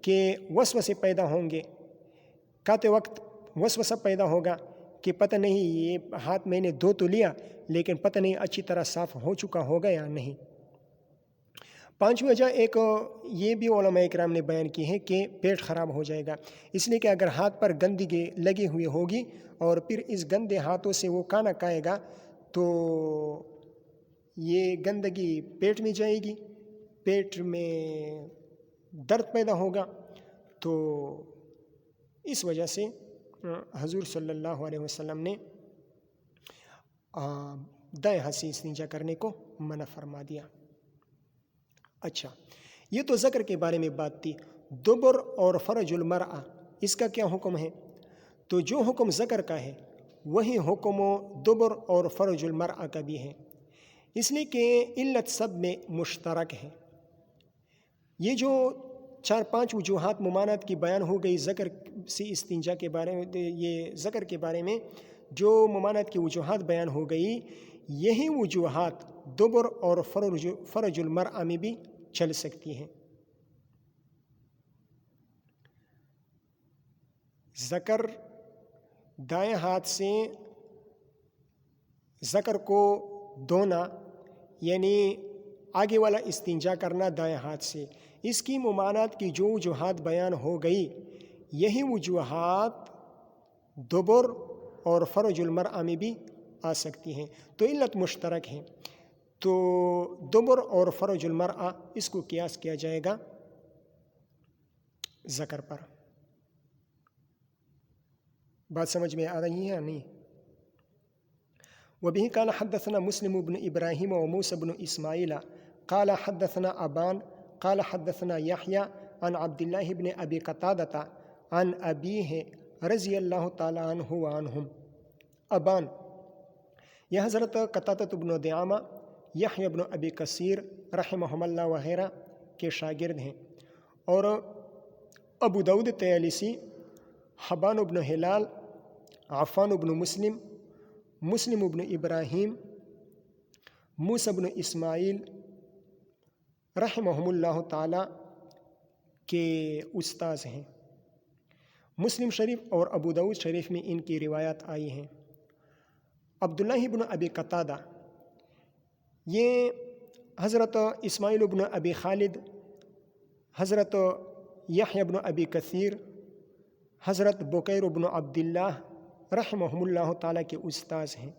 کہ وسوسے پیدا ہوں گے، کاتے وقت وسوسہ پیدا ہوگا کہ پتہ نہیں یہ ہاتھ میں نے دھو تو لیا لیکن پتہ نہیں اچھی طرح صاف ہو چکا ہوگا یا نہیں۔ پانچویں وجہ ایک یہ بھی علماء کرام نے بیان کی ہے کہ پیٹ خراب ہو جائے گا، اس لیے کہ اگر ہاتھ پر گندگی لگی ہوئی ہوگی اور پھر اس گندے ہاتھوں سے وہ کھانا کھائے گا تو یہ گندگی پیٹ میں جائے گی، پیٹ میں درد پیدا ہوگا، تو اس وجہ سے حضور صلی اللہ علیہ وسلم نے دائیں ہاتھ سے استنجا کرنے کو منع فرما دیا۔ اچھا، یہ تو ذکر کے بارے میں بات تھی۔ دبر اور فرج المرأہ، اس کا کیا حکم ہے؟ تو جو حکم ذکر کا ہے وہی حکم دبر اور فرج المرأہ کا بھی ہے، اس لیے کہ علت سب میں مشترک ہے۔ یہ جو 4-5 وجوہات ممانعت کی بیان ہو گئی ذکر سے استنجا کے بارے میں، یہ ذکر کے بارے میں جو ممانعت کی وجوہات بیان ہو گئی، یہی وجوہات دبر اور فرج المرأہ میں بھی چل سکتی ہیں۔ ذکر دائیں ہاتھ سے ذکر کو دھونا، یعنی آگے والا استنجا کرنا دائیں ہاتھ سے، اس کی ممانعت کی جو وجوہات بیان ہو گئی، یہی وجوہات دبر اور فرج المرأہ میں بھی آ سکتی ہیں، تو علت مشترک ہیں۔ تو دبر اور فرج المرأہ اس کو قیاس کیا جائے گا ذکر پر۔ بات سمجھ میں آ رہی ہے یا نہیں؟ وبه قال حدثنا مسلم بن ابراہیم وموسى بن اسماعیل قال حدثنا ابان قال حدثنا يحيى عن عبد الله بن ابي قتادة عن ابيه رضی اللہ تعالی عنہ وعنہم۔ ابان یہ حضرت قتادہ بن دعامہ، یحییٰ بن ابی کثیر رحمہم اللہ وغیرہ کے شاگرد ہیں، اور ابو داؤد طیالسی، حبان بن ہلال، عفان بن مسلم، مسلم بن ابراہیم، موسیٰ بن اسماعیل رحمہم اللہ تعالی کے استاذ ہیں۔ مسلم شریف اور ابو داؤد شریف میں ان کی روایات آئی ہیں۔ عبداللہ بن ابی قتادہ، یہ حضرت اسماعیل بن ابی خالد، حضرت یحییٰ بن ابی کثیر، حضرت بکیر بن عبداللہ رحمہم اللہ تعالیٰ کے استاذ ہیں۔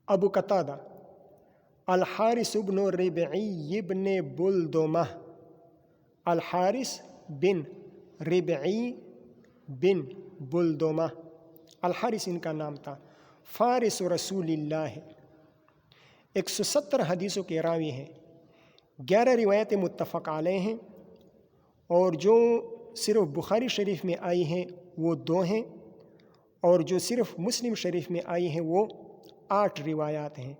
ابو قتادہ الحارث بن ربعی بن بلدمہ، الحارث بن ربعی بن بلدمہ، الحارث ان کا نام تھا، فارس رسول اللہ، 170 حدیثوں کے راوی ہیں، 11 روایتیں متفق علیہ ہیں، اور جو صرف بخاری شریف میں آئی ہیں وہ 2 ہیں، اور جو صرف مسلم شریف میں آئی ہیں وہ 8 روایات ہیں۔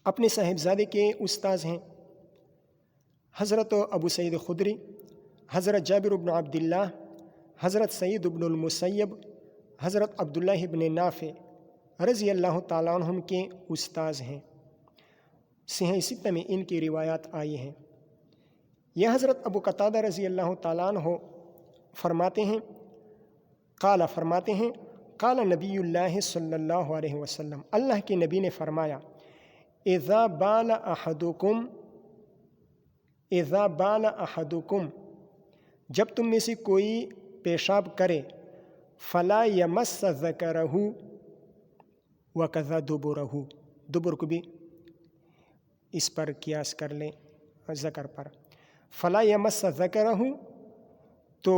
اپنے صاحبزادے کے استاذ ہیں حضرت ابو سعید خدری، حضرت جابر بن عبداللہ، حضرت سعید بن المسیب، حضرت عبداللہ بن نافع رضی اللہ تعالیٰ عنہم کے استاذ ہیں۔ صحیح ستہ میں ان کی روایات آئی ہیں۔ یہ حضرت ابو قتادہ رضی اللہ تعالیٰ عنہ فرماتے ہیں، فرماتے ہیں قال نبی اللہ صلی اللہ علیہ وسلم، اللہ کے نبی نے فرمایا، اذا بال احدکم، جب تم میں سے کوئی پیشاب کرے، فلا یمس ذکرہ وکذا دبرہ، دبر کو بھی اس پر قیاس کر لیں ذکر پر، فلا یمس ذکرہ تو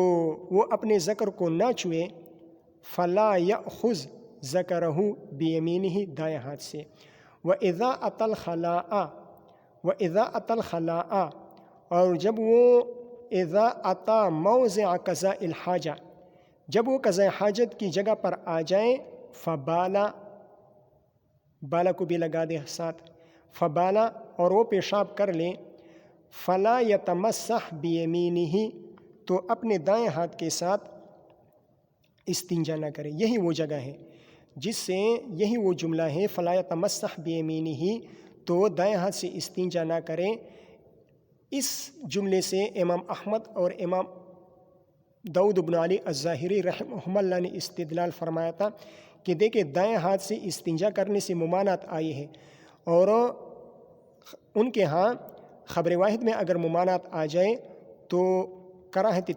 وہ اپنے ذکر کو نہ چھوئے، فلا یأخذ ذکرہ بیمینہ، دائیں ہاتھ سے، وَإِذَا أَتَى الْخَلَاءَ، اور جب وہ اذا اتا موضع قضاء الحاجہ، جب وہ قضاء حاجت کی جگہ پر آ جائیں، فبالا، بالا کو بھی لگا دے ساتھ، فبالا، اور وہ پیشاب کر لیں، فلا یتمسح بیمینہ، تو اپنے دائیں ہاتھ کے ساتھ استنجا نہ کرے۔ یہی وہ جگہ ہے جس سے، یہی وہ جملہ ہے فلا یتمسح بیمینہ، تو دائیں ہاتھ سے استنجا نہ کریں۔ اس جملے سے امام احمد اور امام داؤد بن علی الظاہری رحمہ اللہ نے استدلال فرمایا تھا کہ دیکھیں دائیں ہاتھ سے استنجا کرنے سے ممانعت آئی ہے، اور ان کے ہاں خبر واحد میں اگر ممانعت آ جائے تو کراہت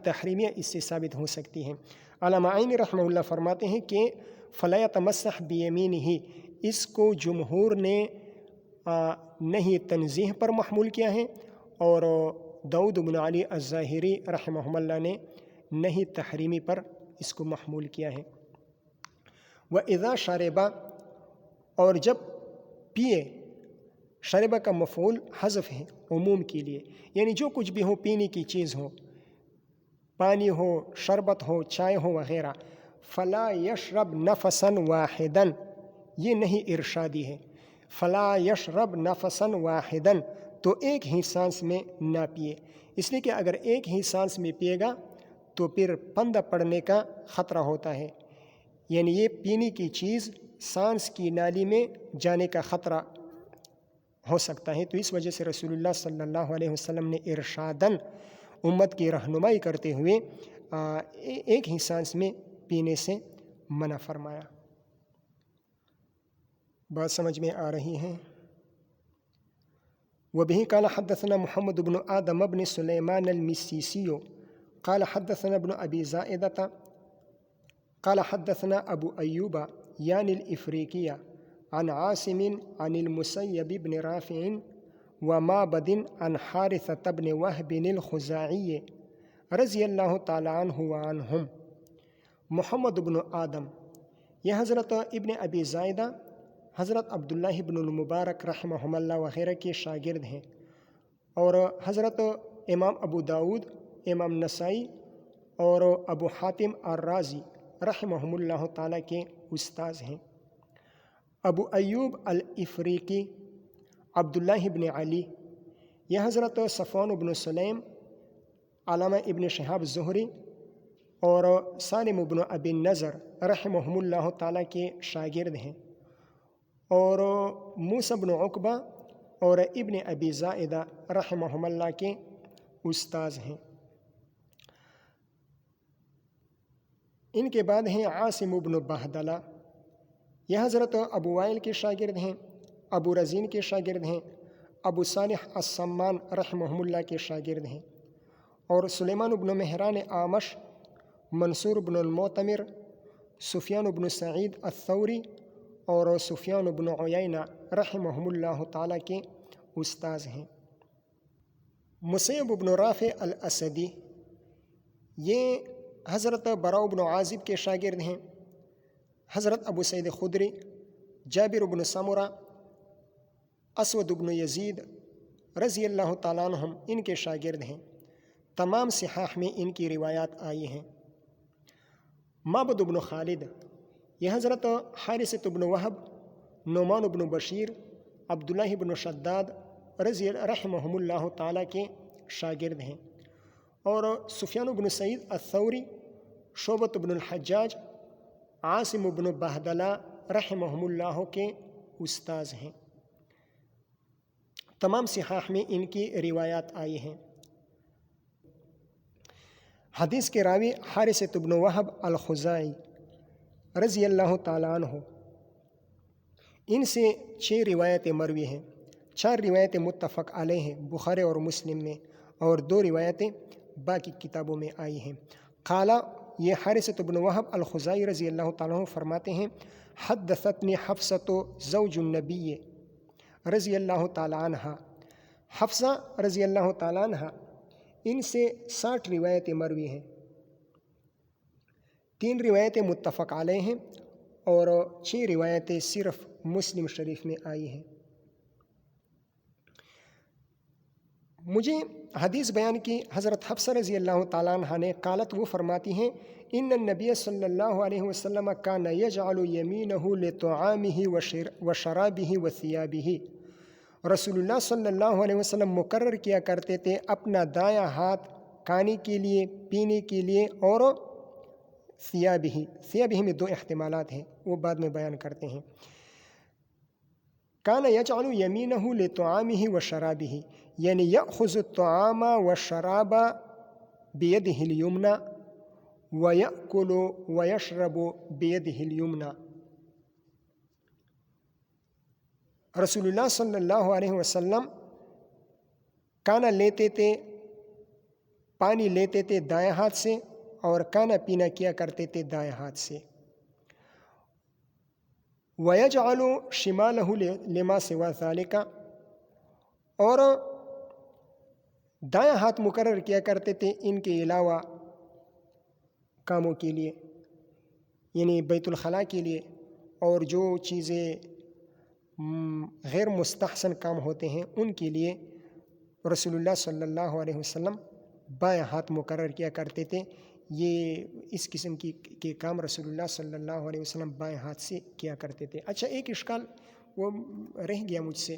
تحریمیہ اس سے ثابت ہو سکتی ہے۔ علامہ عینی رحمہ اللہ فرماتے ہیں کہ فلا یتمسح بیمینہ، اس کو جمہور نے نہیں تنزیہ پر محمول کیا ہے، اور داؤد بن علی الظاہری رحمہ اللہ نے نہیں تحریمی پر اس کو محمول کیا ہے۔ وَإِذَا شَرِبَ، اور جب پیے، شربہ کا مفعول حذف ہے عموم کے لیے، یعنی جو کچھ بھی ہو، پینے کی چیز ہو، پانی ہو، شربت ہو، چائے ہو وغیرہ، فلا یشرب نفسا واحدا، یہ نہیں ارشادی ہے، فلا یشرب نفسا واحدا، تو ایک ہی سانس میں نہ پیے، اس لیے کہ اگر ایک ہی سانس میں پیے گا تو پھر پندہ پڑنے کا خطرہ ہوتا ہے، یعنی یہ پینے کی چیز سانس کی نالی میں جانے کا خطرہ ہو سکتا ہے، تو اس وجہ سے رسول اللہ صلی اللہ علیہ وسلم نے ارشاداً امت کی رہنمائی کرتے ہوئے ایک ہی سانس میں پینے سے منع فرمایا۔ بات سمجھ میں آ رہی ہے؟ وبه قال حدثنا محمد بن آدم بن سليمان المسيسي قال حدثنا ابن أبي زائدة قال حدثنا أبو أيوب يعني الإفريقية عن عاصم عن المسيب بن رافع ومعبد عن حارثة بن وهب الخزاعي رضی اللہ تعالی عنہ وعنہم۔ محمد بن آدم، یہ حضرت ابن ابی زائدہ، حضرت عبداللہ بن المبارک رحمہ اللہ وغیرہ کے شاگرد ہیں، اور حضرت امام ابو داود، امام نسائی اور ابو حاتم الرازی رحمہ اللہ تعالیٰ کے استاذ ہیں۔ ابو ایوب الافریقی عبداللہ بن علی، یہ حضرت صفوان بن سلیم، علامہ ابن شہاب زہری اور سالم بن ابی النضر رحمہم اللہ تعالیٰ کے شاگرد ہیں، اور موسیٰ بن عقبہ اور ابن ابی زائدہ رحمہم اللہ کے استاذ ہیں۔ ان کے بعد ہیں عاصم بن بہدلہ، یہ حضرت ابو وائل کے شاگرد ہیں، ابو رزین کے شاگرد ہیں، ابو صالح السمان رحمہم اللہ کے شاگرد ہیں، اور سلیمان بن مہران اعمش، منصور بن المعتمر، سفیان بن سعید الثوری اور سفیان بن عیینہ رحمہم اللہ تعالیٰ کے استاذ ہیں۔ مسیب بن رافع الاسدی، یہ حضرت براء بن عازب کے شاگرد ہیں، حضرت ابو سعید خدری، جابر بن سمرہ، اسود بن یزید رضی اللہ تعالیٰ عنہم ان کے شاگرد ہیں، تمام صحاح میں ان کی روایات آئی ہیں۔ معبد بن خالد، یہ حضرت حارثۃ بن وہب، نعمان بن بشیر، عبداللہ بن شداد رحمہم اللہ تعالیٰ کے شاگرد ہیں، اور سفیان بن سعید الثوری، شعبۃ بن الحجاج، عاصم بن بہدلہ رحمہم اللہ کے استاذ ہیں، تمام صحاح میں ان کی روایات آئی ہیں۔ حدیث کے راوی حارثۃ بن وہب الخزاعی رضی اللہ تعالیٰ عنہ، ان سے 6 روایتیں مروی ہیں، 4 روایتیں متفق علیہ ہیں بخاری اور مسلم میں، اور 2 روایتیں باقی کتابوں میں آئی ہیں۔ قالا، یہ حارثۃ بن وہب الخزاعی رضی اللہ تعالیٰ عنہ فرماتے ہیں، حدثتنی حفصۃ زوج النبی رضی اللہ تعالیٰ عنہ، حفصہ رضی اللہ تعالیٰ عنہ، ان سے 60 روایتیں مروی ہیں، 3 روایتیں متفق علیہ ہیں اور 6 روایتیں صرف مسلم شریف میں آئی ہیں۔ مجھے حدیث بیان کی حضرت حفصہ رضی اللہ تعالیٰ عنہ نے، قالت، وہ فرماتی ہیں، ان النبی صلی اللہ علیہ وسلم کان یجعل یمینہ لطعامہ وشرابہ وثیابہ، رسول اللہ صلی اللہ علیہ وسلم مقرر کیا کرتے تھے اپنا دایاں ہاتھ کھانے کے لیے، پینے کے لیے، اور ثیابہ میں 2 احتمالات ہیں، وہ بعد میں بیان کرتے ہیں۔ کان یجعل یمینہ لطعامہ وشرابہ، یعنی یأخذ الطعام والشراب بیدہ الیمنی ویأکل ویشرب بیدہ الیمنی، رسول اللہ صلی اللہ علیہ وسلم کھانا لیتے تھے، پانی لیتے تھے دائیں ہاتھ سے، اور کھانا پینا کیا کرتے تھے دائیں ہاتھ سے۔ وَيَجْعَلُ شِمَالَهُ لِمَا سِوَى ذَلِكَ، اور دائیں ہاتھ مقرر کیا کرتے تھے ان کے علاوہ کاموں کے لیے، یعنی بیت الخلاء کے لیے، اور جو چیزیں غیر مستحسن کام ہوتے ہیں ان کے لیے رسول اللہ صلی اللہ علیہ وسلم بائیں ہاتھ مقرر کیا کرتے تھے۔ یہ اس قسم کے کام رسول اللہ صلی اللہ علیہ وسلم بائیں ہاتھ سے کیا کرتے تھے۔ اچھا، ایک اشکال وہ رہ گیا مجھ سے،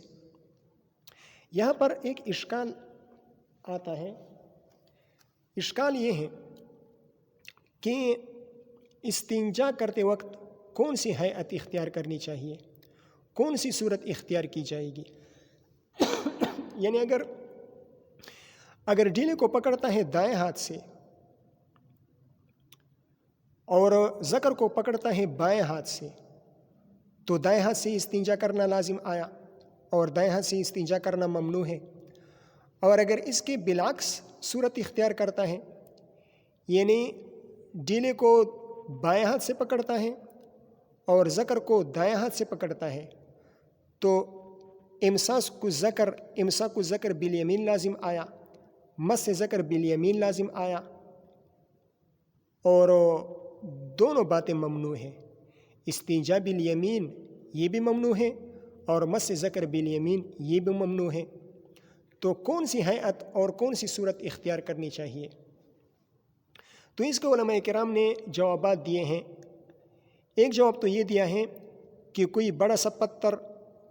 یہاں پر ایک اشکال آتا ہے۔ اشکال یہ ہے کہ استنجا کرتے وقت کون سی ہیئت اختیار کرنی چاہیے، کون سی صورت اختیار کی جائے گی؟ یعنی اگر ڈیلے کو پکڑتا ہے دائیں ہاتھ سے اور ذکر کو پکڑتا ہے بائیں ہاتھ سے، تو دائیں ہاتھ سے استنجا کرنا لازم آیا اور دائیں ہاتھ سے استنجا کرنا ممنوع ہے۔ اور اگر اس کے بالعکس صورت اختیار کرتا ہے، یعنی ڈیلے کو بائیں ہاتھ سے پکڑتا ہے اور ذکر کو دائیں ہاتھ سے پکڑتا ہے، تو امساک الذکر بالیمین لازم آیا، مس ذکر بالیمین لازم آیا، اور دونوں باتیں ممنوع ہیں۔ استنجا بالیمین یہ بھی ممنوع ہے اور مس ذکر بالیمین یہ بھی ممنوع ہے۔ تو کون سی ہیئت اور کون سی صورت اختیار کرنی چاہیے؟ تو اس کے علماء کرام نے جوابات دیے ہیں۔ ایک جواب تو یہ دیا ہے کہ کوئی بڑا سا پتھر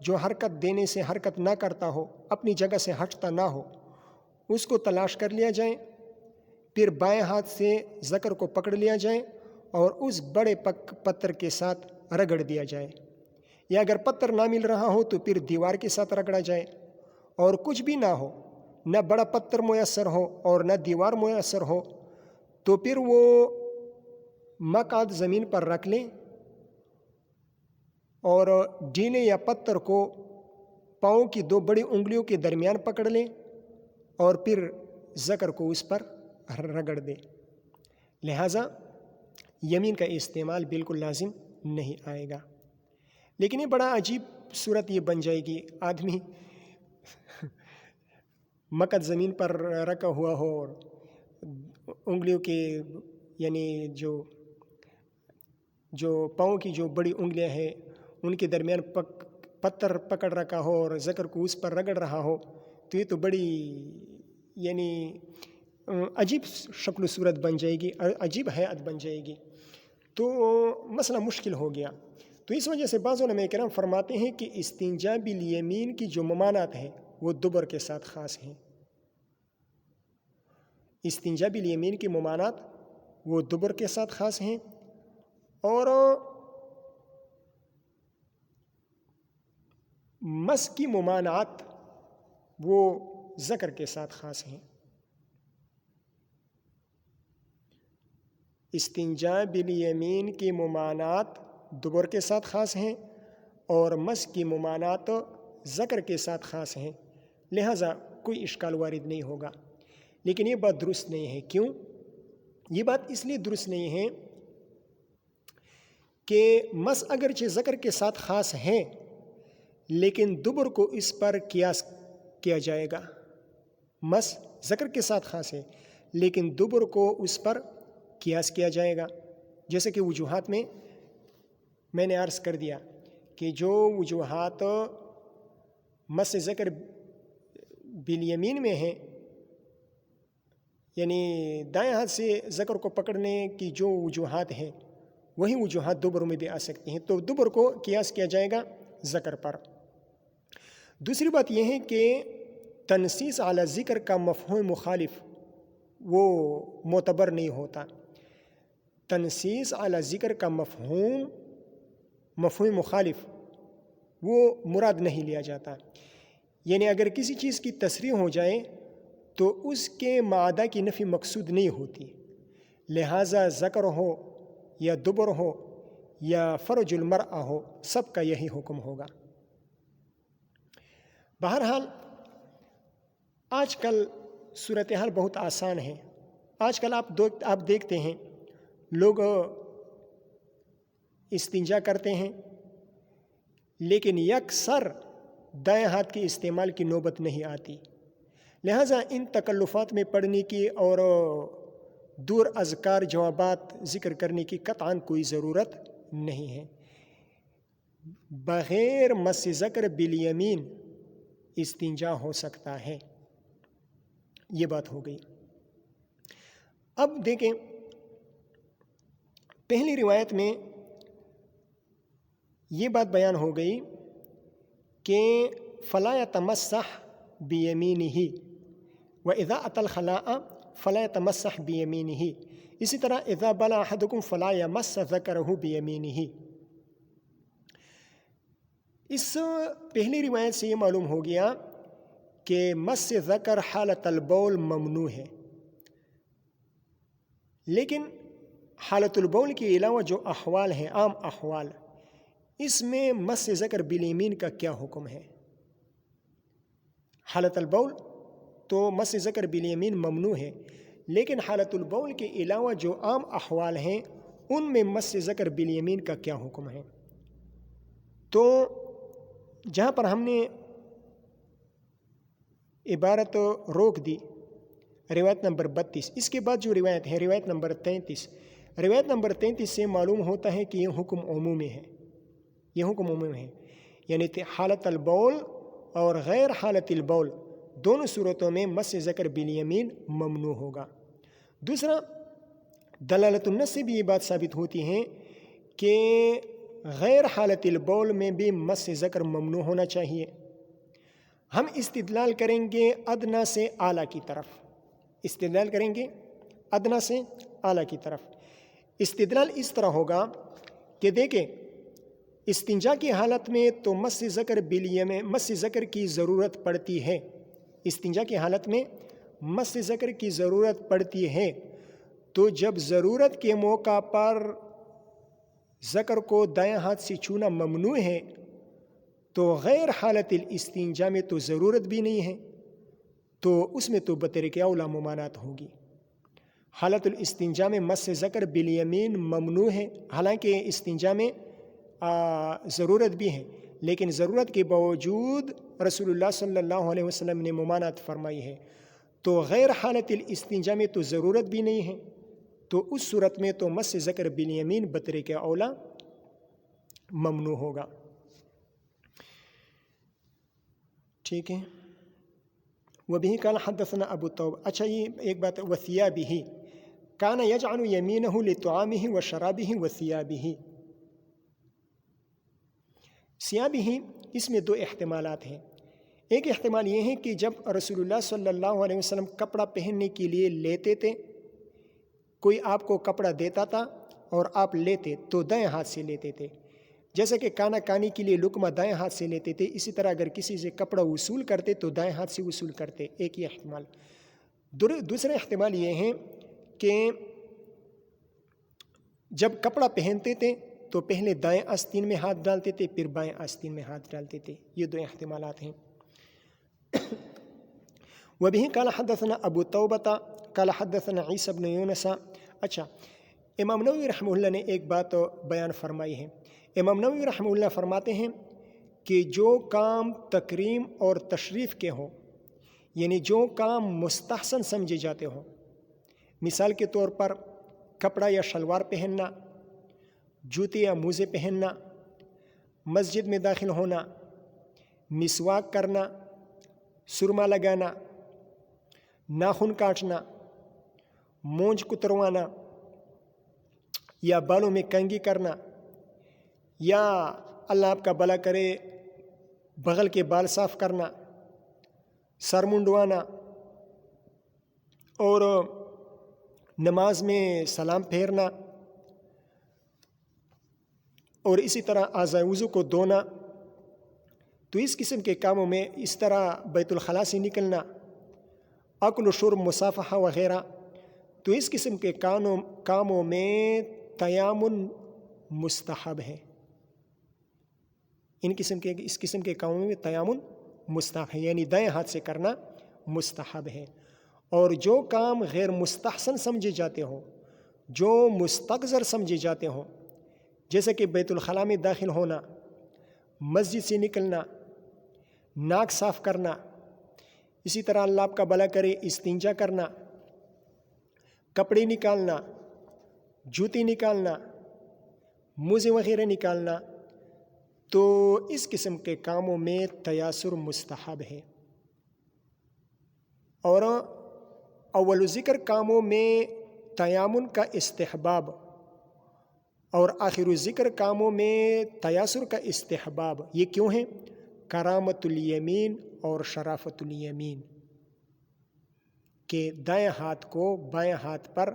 جو حرکت دینے سے حرکت نہ کرتا ہو، اپنی جگہ سے ہٹتا نہ ہو، اس کو تلاش کر لیا جائے، پھر بائیں ہاتھ سے ذکر کو پکڑ لیا جائے اور اس بڑے پتھر کے ساتھ رگڑ دیا جائے، یا اگر پتھر نہ مل رہا ہو تو پھر دیوار کے ساتھ رگڑا جائے، اور کچھ بھی نہ ہو، نہ بڑا پتھر میسر ہو اور نہ دیوار میسر ہو، تو پھر وہ مقعد زمین پر رکھ لیں اور ڈینے یا پتھر کو پاؤں کی 2 بڑی انگلیوں کے درمیان پکڑ لیں اور پھر ذکر کو اس پر رگڑ دیں۔ لہٰذا یمین کا استعمال بالکل لازم نہیں آئے گا۔ لیکن یہ بڑا عجیب صورت یہ بن جائے گی، آدمی مقعد زمین پر رکھا ہوا ہو اور انگلیوں کے یعنی جو پاؤں کی جو بڑی انگلیاں ہیں ان کے درمیان پتھر پکڑ رکھا ہو اور ذکر کو اس پر رگڑ رہا ہو، تو یہ تو بڑی یعنی عجیب شکل و صورت بن جائے گی، عجیب حیات بن جائے گی، تو مسئلہ مشکل ہو گیا۔ تو اس وجہ سے بعض علماء کرام فرماتے ہیں کہ استنجا بالیمین کی جو ممانعت ہے وہ دبر کے ساتھ خاص ہیں۔ استنجا بالیمین کی ممانعت وہ دبر کے ساتھ خاص ہیں، اور مس کی ممانعت وہ ذکر کے ساتھ خاص ہیں۔ استنجا بالیمین کی ممانعت دبر کے ساتھ خاص ہیں اور مس کی ممانعت ذکر کے ساتھ خاص ہیں، لہٰذا کوئی اشکال وارد نہیں ہوگا۔ لیکن یہ بات درست نہیں ہے۔ کیوں؟ یہ بات اس لیے درست نہیں ہے کہ مس اگرچہ ذکر کے ساتھ خاص ہے لیکن دبر کو اس پر قیاس کیا جائے گا۔ مس ذکر کے ساتھ خاص ہے لیکن دبر کو اس پر قیاس کیا جائے گا، جیسے کہ وجوہات میں نے عرض کر دیا کہ جو وجوہات مس ذکر بالیمین میں ہیں، یعنی دائیں ہاتھ سے ذکر کو پکڑنے کی جو وجوہات ہیں وہی وجوہات دبر میں بھی آ سکتی ہیں، تو دبر کو قیاس کیا جائے گا ذکر پر۔ دوسری بات یہ ہے کہ تنصیص علی ذکر کا مفہوم مخالف وہ معتبر نہیں ہوتا۔ تنصیص علی ذکر کا مفہوم مخالف وہ مراد نہیں لیا جاتا، یعنی اگر کسی چیز کی تصریح ہو جائے تو اس کے مادہ کی نفی مقصود نہیں ہوتی، لہٰذا ذکر ہو یا دبر ہو یا فرج المرأہ ہو، سب کا یہی حکم ہوگا۔ بہرحال آج کل صورتحال بہت آسان ہے۔ آج کل آپ دیکھتے ہیں لوگ استنجا کرتے ہیں لیکن یکسر دائیں ہاتھ کے استعمال کی نوبت نہیں آتی، لہٰذا ان تکلفات میں پڑھنے کی اور دور اذکار جوابات ذکر کرنے کی قطعاً کوئی ضرورت نہیں ہے۔ بغیر مس ذکر بالیمین استنجا ہو سکتا ہے، یہ بات ہو گئی۔ اب دیکھیں، پہلی روایت میں یہ بات بیان ہو گئی کہ فلا یتمسح بیمینہ واذا اتی الخلاء فلا یتمسح بیمینہ، اسی طرح اذا بلع احدکم فلا یمس ذکرہ بیمینہ۔ اس پہلی روایت سے یہ معلوم ہو گیا کہ مس ذکر حالت البول ممنوع ہے، لیکن حالت البول کے علاوہ جو احوال ہیں، عام احوال، اس میں مس ذکر بالیمین کا کیا حکم ہے؟ حالت البول تو مس ذکر بالیمین ممنوع ہے، لیکن حالت البول کے علاوہ جو عام احوال ہیں ان میں مس ذکر بالیمین کا کیا حکم ہے؟ تو جہاں پر ہم نے عبارت روک دی روایت نمبر 32، اس کے بعد جو روایت ہے روایت نمبر 33، روایت نمبر 33 سے معلوم ہوتا ہے کہ یہ حکم عمومی ہے، یہ حکم عمومی ہے، یعنی حالت البول اور غیر حالت البول دونوں صورتوں میں مس ذکر بالیمین ممنوع ہوگا۔ دوسرا، دلالت النص سے بھی یہ بات ثابت ہوتی ہے کہ غیر حالت البول میں بھی مس ذکر ممنوع ہونا چاہیے۔ ہم استدلال کریں گے ادنا سے اعلیٰ کی طرف، استدلال کریں گے ادنا سے اعلیٰ کی طرف۔ استدلال اس طرح ہوگا کہ دیکھیں استنجا کی حالت میں تو مس ذکر بالیمین، مس ذکر کی ضرورت پڑتی ہے، استنجا کی حالت میں مس ذکر کی ضرورت پڑتی ہے، تو جب ضرورت کے موقع پر ذکر کو دائیں ہاتھ سے چھونا ممنوع ہے تو غیر حالت الاستنجا میں تو ضرورت بھی نہیں ہے، تو اس میں تو بطریق اولیٰ ممانعت ہوگی۔ حالت الاستنجا میں مس ذکر بالیمین ممنوع ہے، حالانکہ استنجا میں ضرورت بھی ہے، لیکن ضرورت کے باوجود رسول اللہ صلی اللہ علیہ وسلم نے ممانعت فرمائی ہے، تو غیر حالت الاستنجا میں تو ضرورت بھی نہیں ہے، تو اس صورت میں تو مس ذکر بالیمین بطریق اولیٰ ممنوع ہوگا۔ ٹھیک ہے، وبه قال حدثنا ابو الطوب۔ اچھا یہ ایک بات، وثيابه كان يجعل يمينه لطعامه وشرابه وثيابه، ثيابه اس میں دو احتمالات ہیں۔ ایک احتمال یہ ہے کہ جب رسول اللہ صلی اللہ علیہ وسلم کپڑا پہننے کے لیے لیتے تھے، کوئی آپ کو کپڑا دیتا تھا اور آپ لیتے تو دائیں ہاتھ سے لیتے تھے، جیسے کہ کانا کانی کے لیے لقمہ دائیں ہاتھ سے لیتے تھے، اسی طرح اگر کسی سے کپڑا وصول کرتے تو دائیں ہاتھ سے وصول کرتے۔ ایک یہ احتمال۔ دوسرا احتمال یہ ہے کہ جب کپڑا پہنتے تھے تو پہلے دائیں آستین میں ہاتھ ڈالتے تھے، پھر بائیں آستین میں ہاتھ ڈالتے تھے۔ یہ دو احتمالات ہیں۔ وبه قال حدثنا ابو توبہ قال حدثنا عیسی بن یونس۔ اچھا، امام نووی رحمہ اللہ نے ایک بات بیان فرمائی ہے۔ امام نووی رحمہ اللہ فرماتے ہیں کہ جو کام تکریم اور تشریف کے ہوں، یعنی جو کام مستحسن سمجھے جاتے ہوں، مثال کے طور پر کپڑا یا شلوار پہننا، جوتے یا موزے پہننا، مسجد میں داخل ہونا، مسواک کرنا، سرما لگانا، ناخن کاٹنا، مونچھ کتروانا، یا بالوں میں کنگھی کرنا، یا اللہ آپ کا بھلا کرے بغل کے بال صاف کرنا، سر منڈوانا، اور نماز میں سلام پھیرنا، اور اسی طرح اعضائے وضو کو دھونا، تو اس قسم کے کاموں میں، اس طرح بیت الخلاء سے نکلنا، اکل و شرب مصافحہ وغیرہ، تو اس قسم کے کاموں میں تیامن مستحب ہے۔ اس قسم کے کاموں میں تیامن مستحب ہے، یعنی دائیں ہاتھ سے کرنا مستحب ہے۔ اور جو کام غیر مستحسن سمجھے جاتے ہوں، جو مستقذر سمجھے جاتے ہوں، جیسے کہ بیت الخلاء میں داخل ہونا، مسجد سے نکلنا، ناک صاف کرنا، اسی طرح اللہ آپ کا بھلا کرے استنجا کرنا، کپڑے نکالنا، جوتے نکالنا، موزے وغیرہ نکالنا، تو اس قسم کے کاموں میں تیاسر مستحب ہے۔ اور اول ذکر کاموں میں تیامن کا استحباب، اور آخر ذکر کاموں میں تیاسر کا استحباب، یہ کیوں ہے؟ کرامت الیمین اور شرافت الیمین، کہ دائیں ہاتھ کو بائیں ہاتھ پر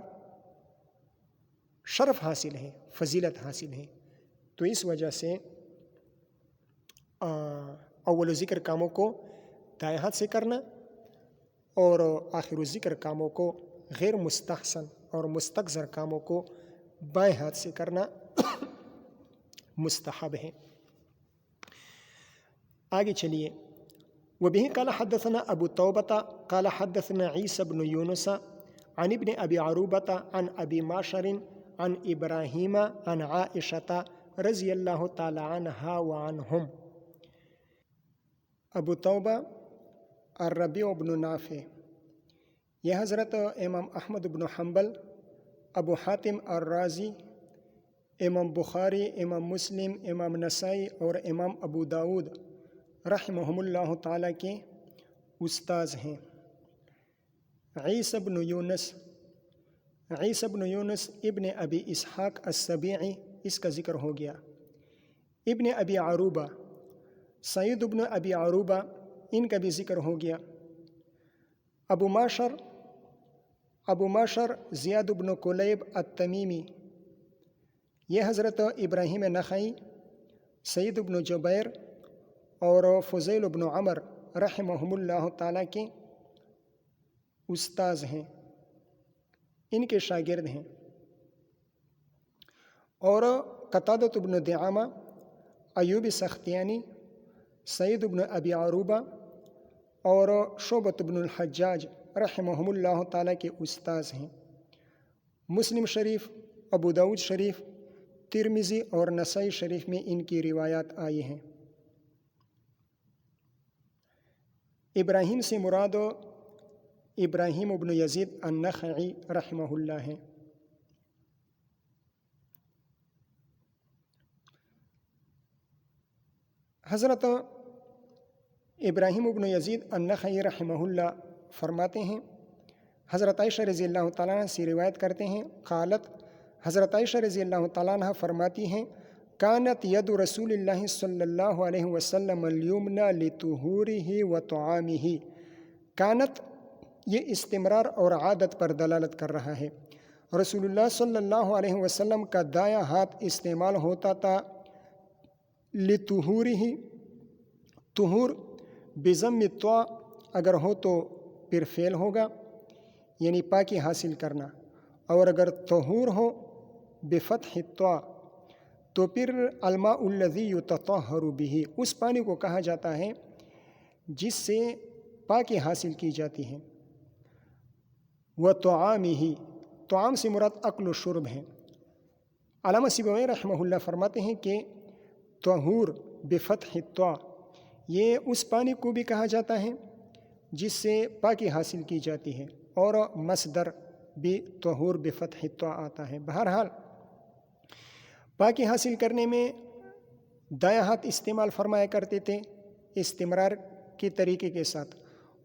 شرف حاصل ہے، فضیلت حاصل ہے، تو اس وجہ سے اول ذکر کاموں کو دائیں ہاتھ سے کرنا اور آخر ذکر کاموں کو، غیر مستحسن اور مستقذر کاموں کو بائیں ہاتھ سے کرنا مستحب ہے۔ آگے چلیے، وبه قال حدثنا ابو توبہ قال حدثنا عیسی بن یونس عن ابن ابی عروبہ عن ابی معشر عن ابراہیم عن عائشہ رضی اللہ تعالی عنہا وعنہم۔ ابو توبہ الربیع بن نافع، یہ حضرت امام احمد بن حنبل، ابو حاتم الرازی، امام بخاری، امام مسلم، امام نسائی اور امام ابو داود رحمہم اللہ تعالیٰ کے استاذ ہیں۔ عیسی بن یونس ابن ابی اسحاق السبیعی، اس کا ذکر ہو گیا۔ ابن ابی عروبہ، سعید ابن ابی عروبہ، ان کا بھی ذکر ہو گیا۔ ابو معشر ابو معشر زیاد بن کلیب التمیمی، یہ حضرت ابراہیم نخعی، سعید بن جبیر اور فضیل بن عمر رحمہم اللہ تعالیٰ کے استاذ ہیں، ان کے شاگرد ہیں۔ اور قتادہ بن دعامہ، ایوب سختیانی، سعید بن ابی عروبہ اور شعبۃ بن الحجاج رحمہم اللہ تعالیٰ کے استاذ ہیں۔ مسلم شریف، ابو داؤد شریف، ترمذی اور نسائی شریف میں ان کی روایات آئی ہیں۔ ابراہیم سے مراد ابراہیم بن یزید النخعی رحمہ اللہ ہیں۔ حضرت ابراہیم بن یزید النخعی رحمہ اللہ فرماتے ہیں، حضرت عائشہ رضی اللہ تعالیٰ عنہ سے روایت کرتے ہیں، قالت، حضرت عائشہ رضی اللہ تعالیٰ عنہ فرماتی ہیں، کانت ید رسول اللہ صلی اللہ علیہ وسلم الیمنی لطہورہ و طعامہ۔ کانت یہ استمرار اور عادت پر دلالت کر رہا ہے۔ رسول اللہ صلی اللہ علیہ وسلم کا دایاں ہاتھ استعمال ہوتا تھا لطہورہ، طہور بضم الطاء اگر ہو تو پھر فعل ہوگا، یعنی پاکی حاصل کرنا، اور اگر طہور ہو بفتح الطاء تو پھر الماء الذی یتطہر بہ، اس پانی کو کہا جاتا ہے جس سے پاکی حاصل کی جاتی ہے۔ وطعامہ، طعام سے مراد اکل و شرب ہے۔ علامہ سیبوی رحمہ اللہ فرماتے ہیں کہ طہور بفتح الطاء یہ اس پانی کو بھی کہا جاتا ہے جس سے پاکی حاصل کی جاتی ہے، اور مصدر بھی طہور بفتح الطاء آتا ہے۔ بہرحال پاکی حاصل کرنے میں دایاں ہاتھ استعمال فرمایا کرتے تھے استمرار کے طریقے کے ساتھ۔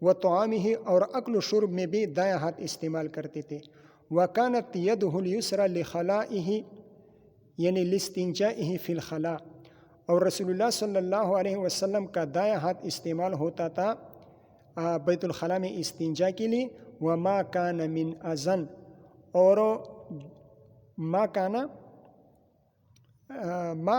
وطعامہ، اور اکل و شرب میں بھی دایاں ہاتھ استعمال کرتے تھے۔ وکانت یدہ الیسری لخلائہ، یعنی لاستنجائہ فی الخلاء، اور رسول اللہ صلی اللہ علیہ وسلم کا دایاں ہاتھ استعمال ہوتا تھا بیت الخلاء میں استنجا کے لیے۔ وما کان من اذن، اور ما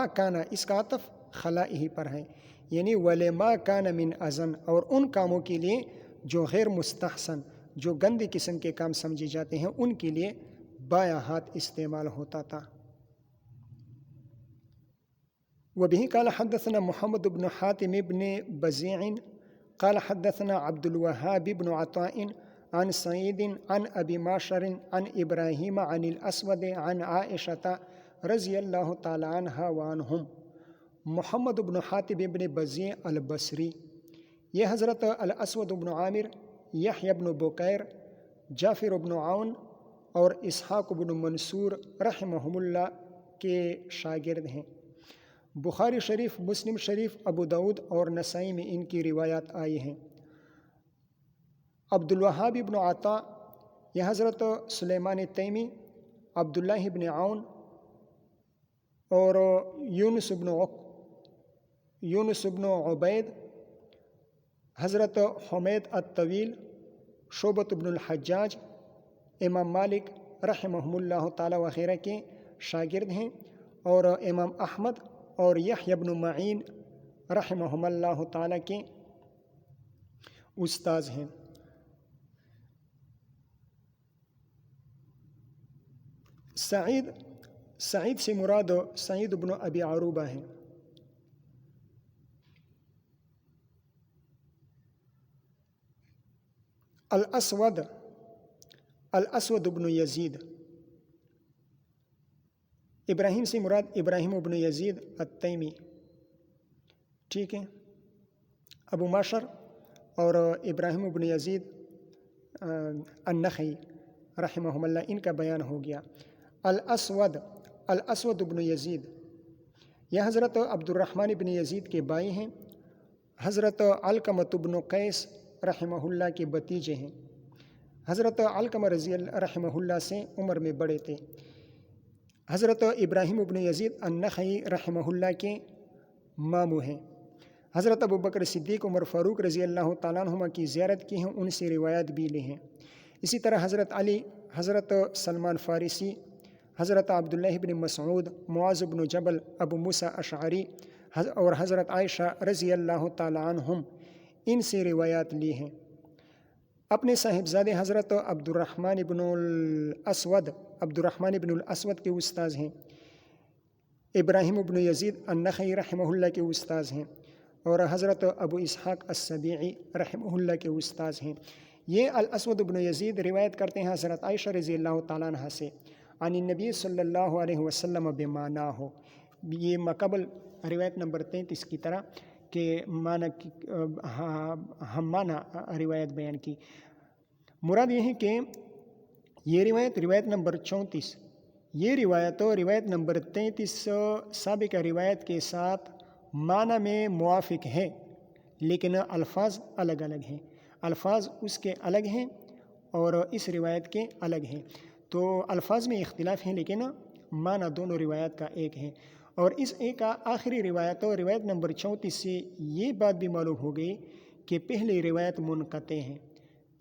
کانا اس کا عطف خلائہ پر ہے، یعنی ولما کان من اذن، اور ان کاموں کے لیے جو غیر مستحسن، جو گندے قسم کے کام سمجھے جاتے ہیں، ان کے لیے بایاں ہاتھ استعمال ہوتا تھا۔ وبه قال حدثنا محمد بن حاتم بن بزيع قال حدثنا عبد الوهاب بن عطاء عن سعيد عن أبي معشر عن إبراهيم عن الأسود عن عائشة رضی اللہ تعالی عنہ وعنہم۔ محمد بن حاتم بن بزیع البصری، یہ حضرت الاسود بن عامر، یحییٰ بن بکیر، جعفر بن عون اور اسحاق بن منصور رحمہم اللہ کے شاگرد ہیں۔ بخاری شریف، مسلم شریف، ابو داؤد اور نسائی میں ان کی روایات آئی ہیں۔ عبد الوہاب بن عطا، یہ حضرت سلیمان تیمی، عبداللہ بن عون اور یونس بن عبید، حضرت حمید الطویل، شعبۃ بن الحجاج، امام مالک رحمہم اللہ تعالی وغیرہ کے شاگرد ہیں، اور امام احمد اور یحییٰ بن معین رحمہم اللہ تعالی کے استاذ ہیں۔ سعید سے مراد سعید بن ابی عروبہ ہیں۔ الاسود بن یزید، ابراہیم سے مراد ابراہیم بن یزید التیمی، ٹھیک ہے۔ ابو معشر اور ابراہیم بن یزید النخعی رحمہم اللہ، ان کا بیان ہو گیا۔ الاسود بن یزید، یہ حضرت عبد الرحمن بن یزید کے بھائی ہیں، حضرت علقمۃ بن قیس رحمہ اللہ کے بھتیجے ہیں۔ حضرت علقمہ رضی اللہ رحمہ اللہ سے عمر میں بڑے تھے۔ حضرت ابراہیم بن یزید النخعی رحمہ اللہ کے ماموں ہیں۔ حضرت ابو بکر صدیق، عمر فاروق رضی اللہ تعالیٰ عنہما کی زیارت کی ہیں، ان سے روایت بھی لی ہیں۔ اسی طرح حضرت علی، حضرت سلمان فارسی، حضرت عبداللہ بن مسعود، معاذ بن جبل، ابو موسیٰ اشعری اور حضرت عائشہ رضی اللہ تعالی عنہم ان سے روایات لی ہیں۔ اپنے صاحبزادے حضرت عبد الرحمن بن الاسود کے استاذ ہیں، ابراہیم بن یزید النخعی رحمہ اللہ کے استاذ ہیں، اور حضرت ابو اسحاق السبیعی رحمہ اللہ کے استاذ ہیں۔ یہ الاسود بن یزید روایت کرتے ہیں حضرت عائشہ رضی اللہ تعالیٰ عنہ سے عن النبی صلی اللہ علیہ وسلم بمعنیٰ ہو، یہ ماقبل روایت نمبر 33 کی طرح کہ ہم معنی روایت بیان کی۔ مراد یہ ہے کہ یہ روایت نمبر 34، یہ روایت نمبر 33 سابقہ روایت کے ساتھ معنی میں موافق ہے، لیکن الفاظ الگ الگ ہیں، الفاظ اس کے الگ ہیں اور اس روایت کے الگ ہیں، تو الفاظ میں اختلاف ہیں لیکن معنی دونوں روایت کا ایک ہے۔ اور اس ایک آخری روایت نمبر 34 سے یہ بات بھی معلوم ہو گئی کہ پہلی روایت منقطع ہے۔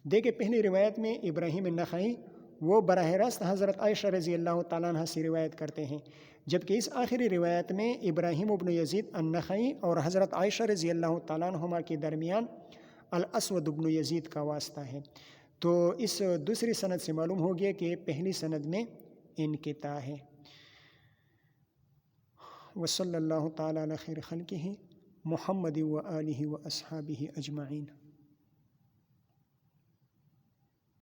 دیکھیں پہلی روایت میں ابراہیم النخعی وہ براہ راست حضرت عائشہ رضی اللہ تعالیٰ عنہ سے روایت کرتے ہیں، جبکہ اس آخری روایت میں ابراہیم بن یزید النخعی اور حضرت عائشہ رضی اللہ تعالیٰ عنہما کے درمیان الاسود بن یزید کا واسطہ ہے۔ تو اس دوسری سند سے معلوم ہو گیا کہ پہلی سند میں انقطاع ہے۔ وصلی اللہ تعالیٰ علی خیر خلقہ محمد و آلہ و اصحابہ اجمعین۔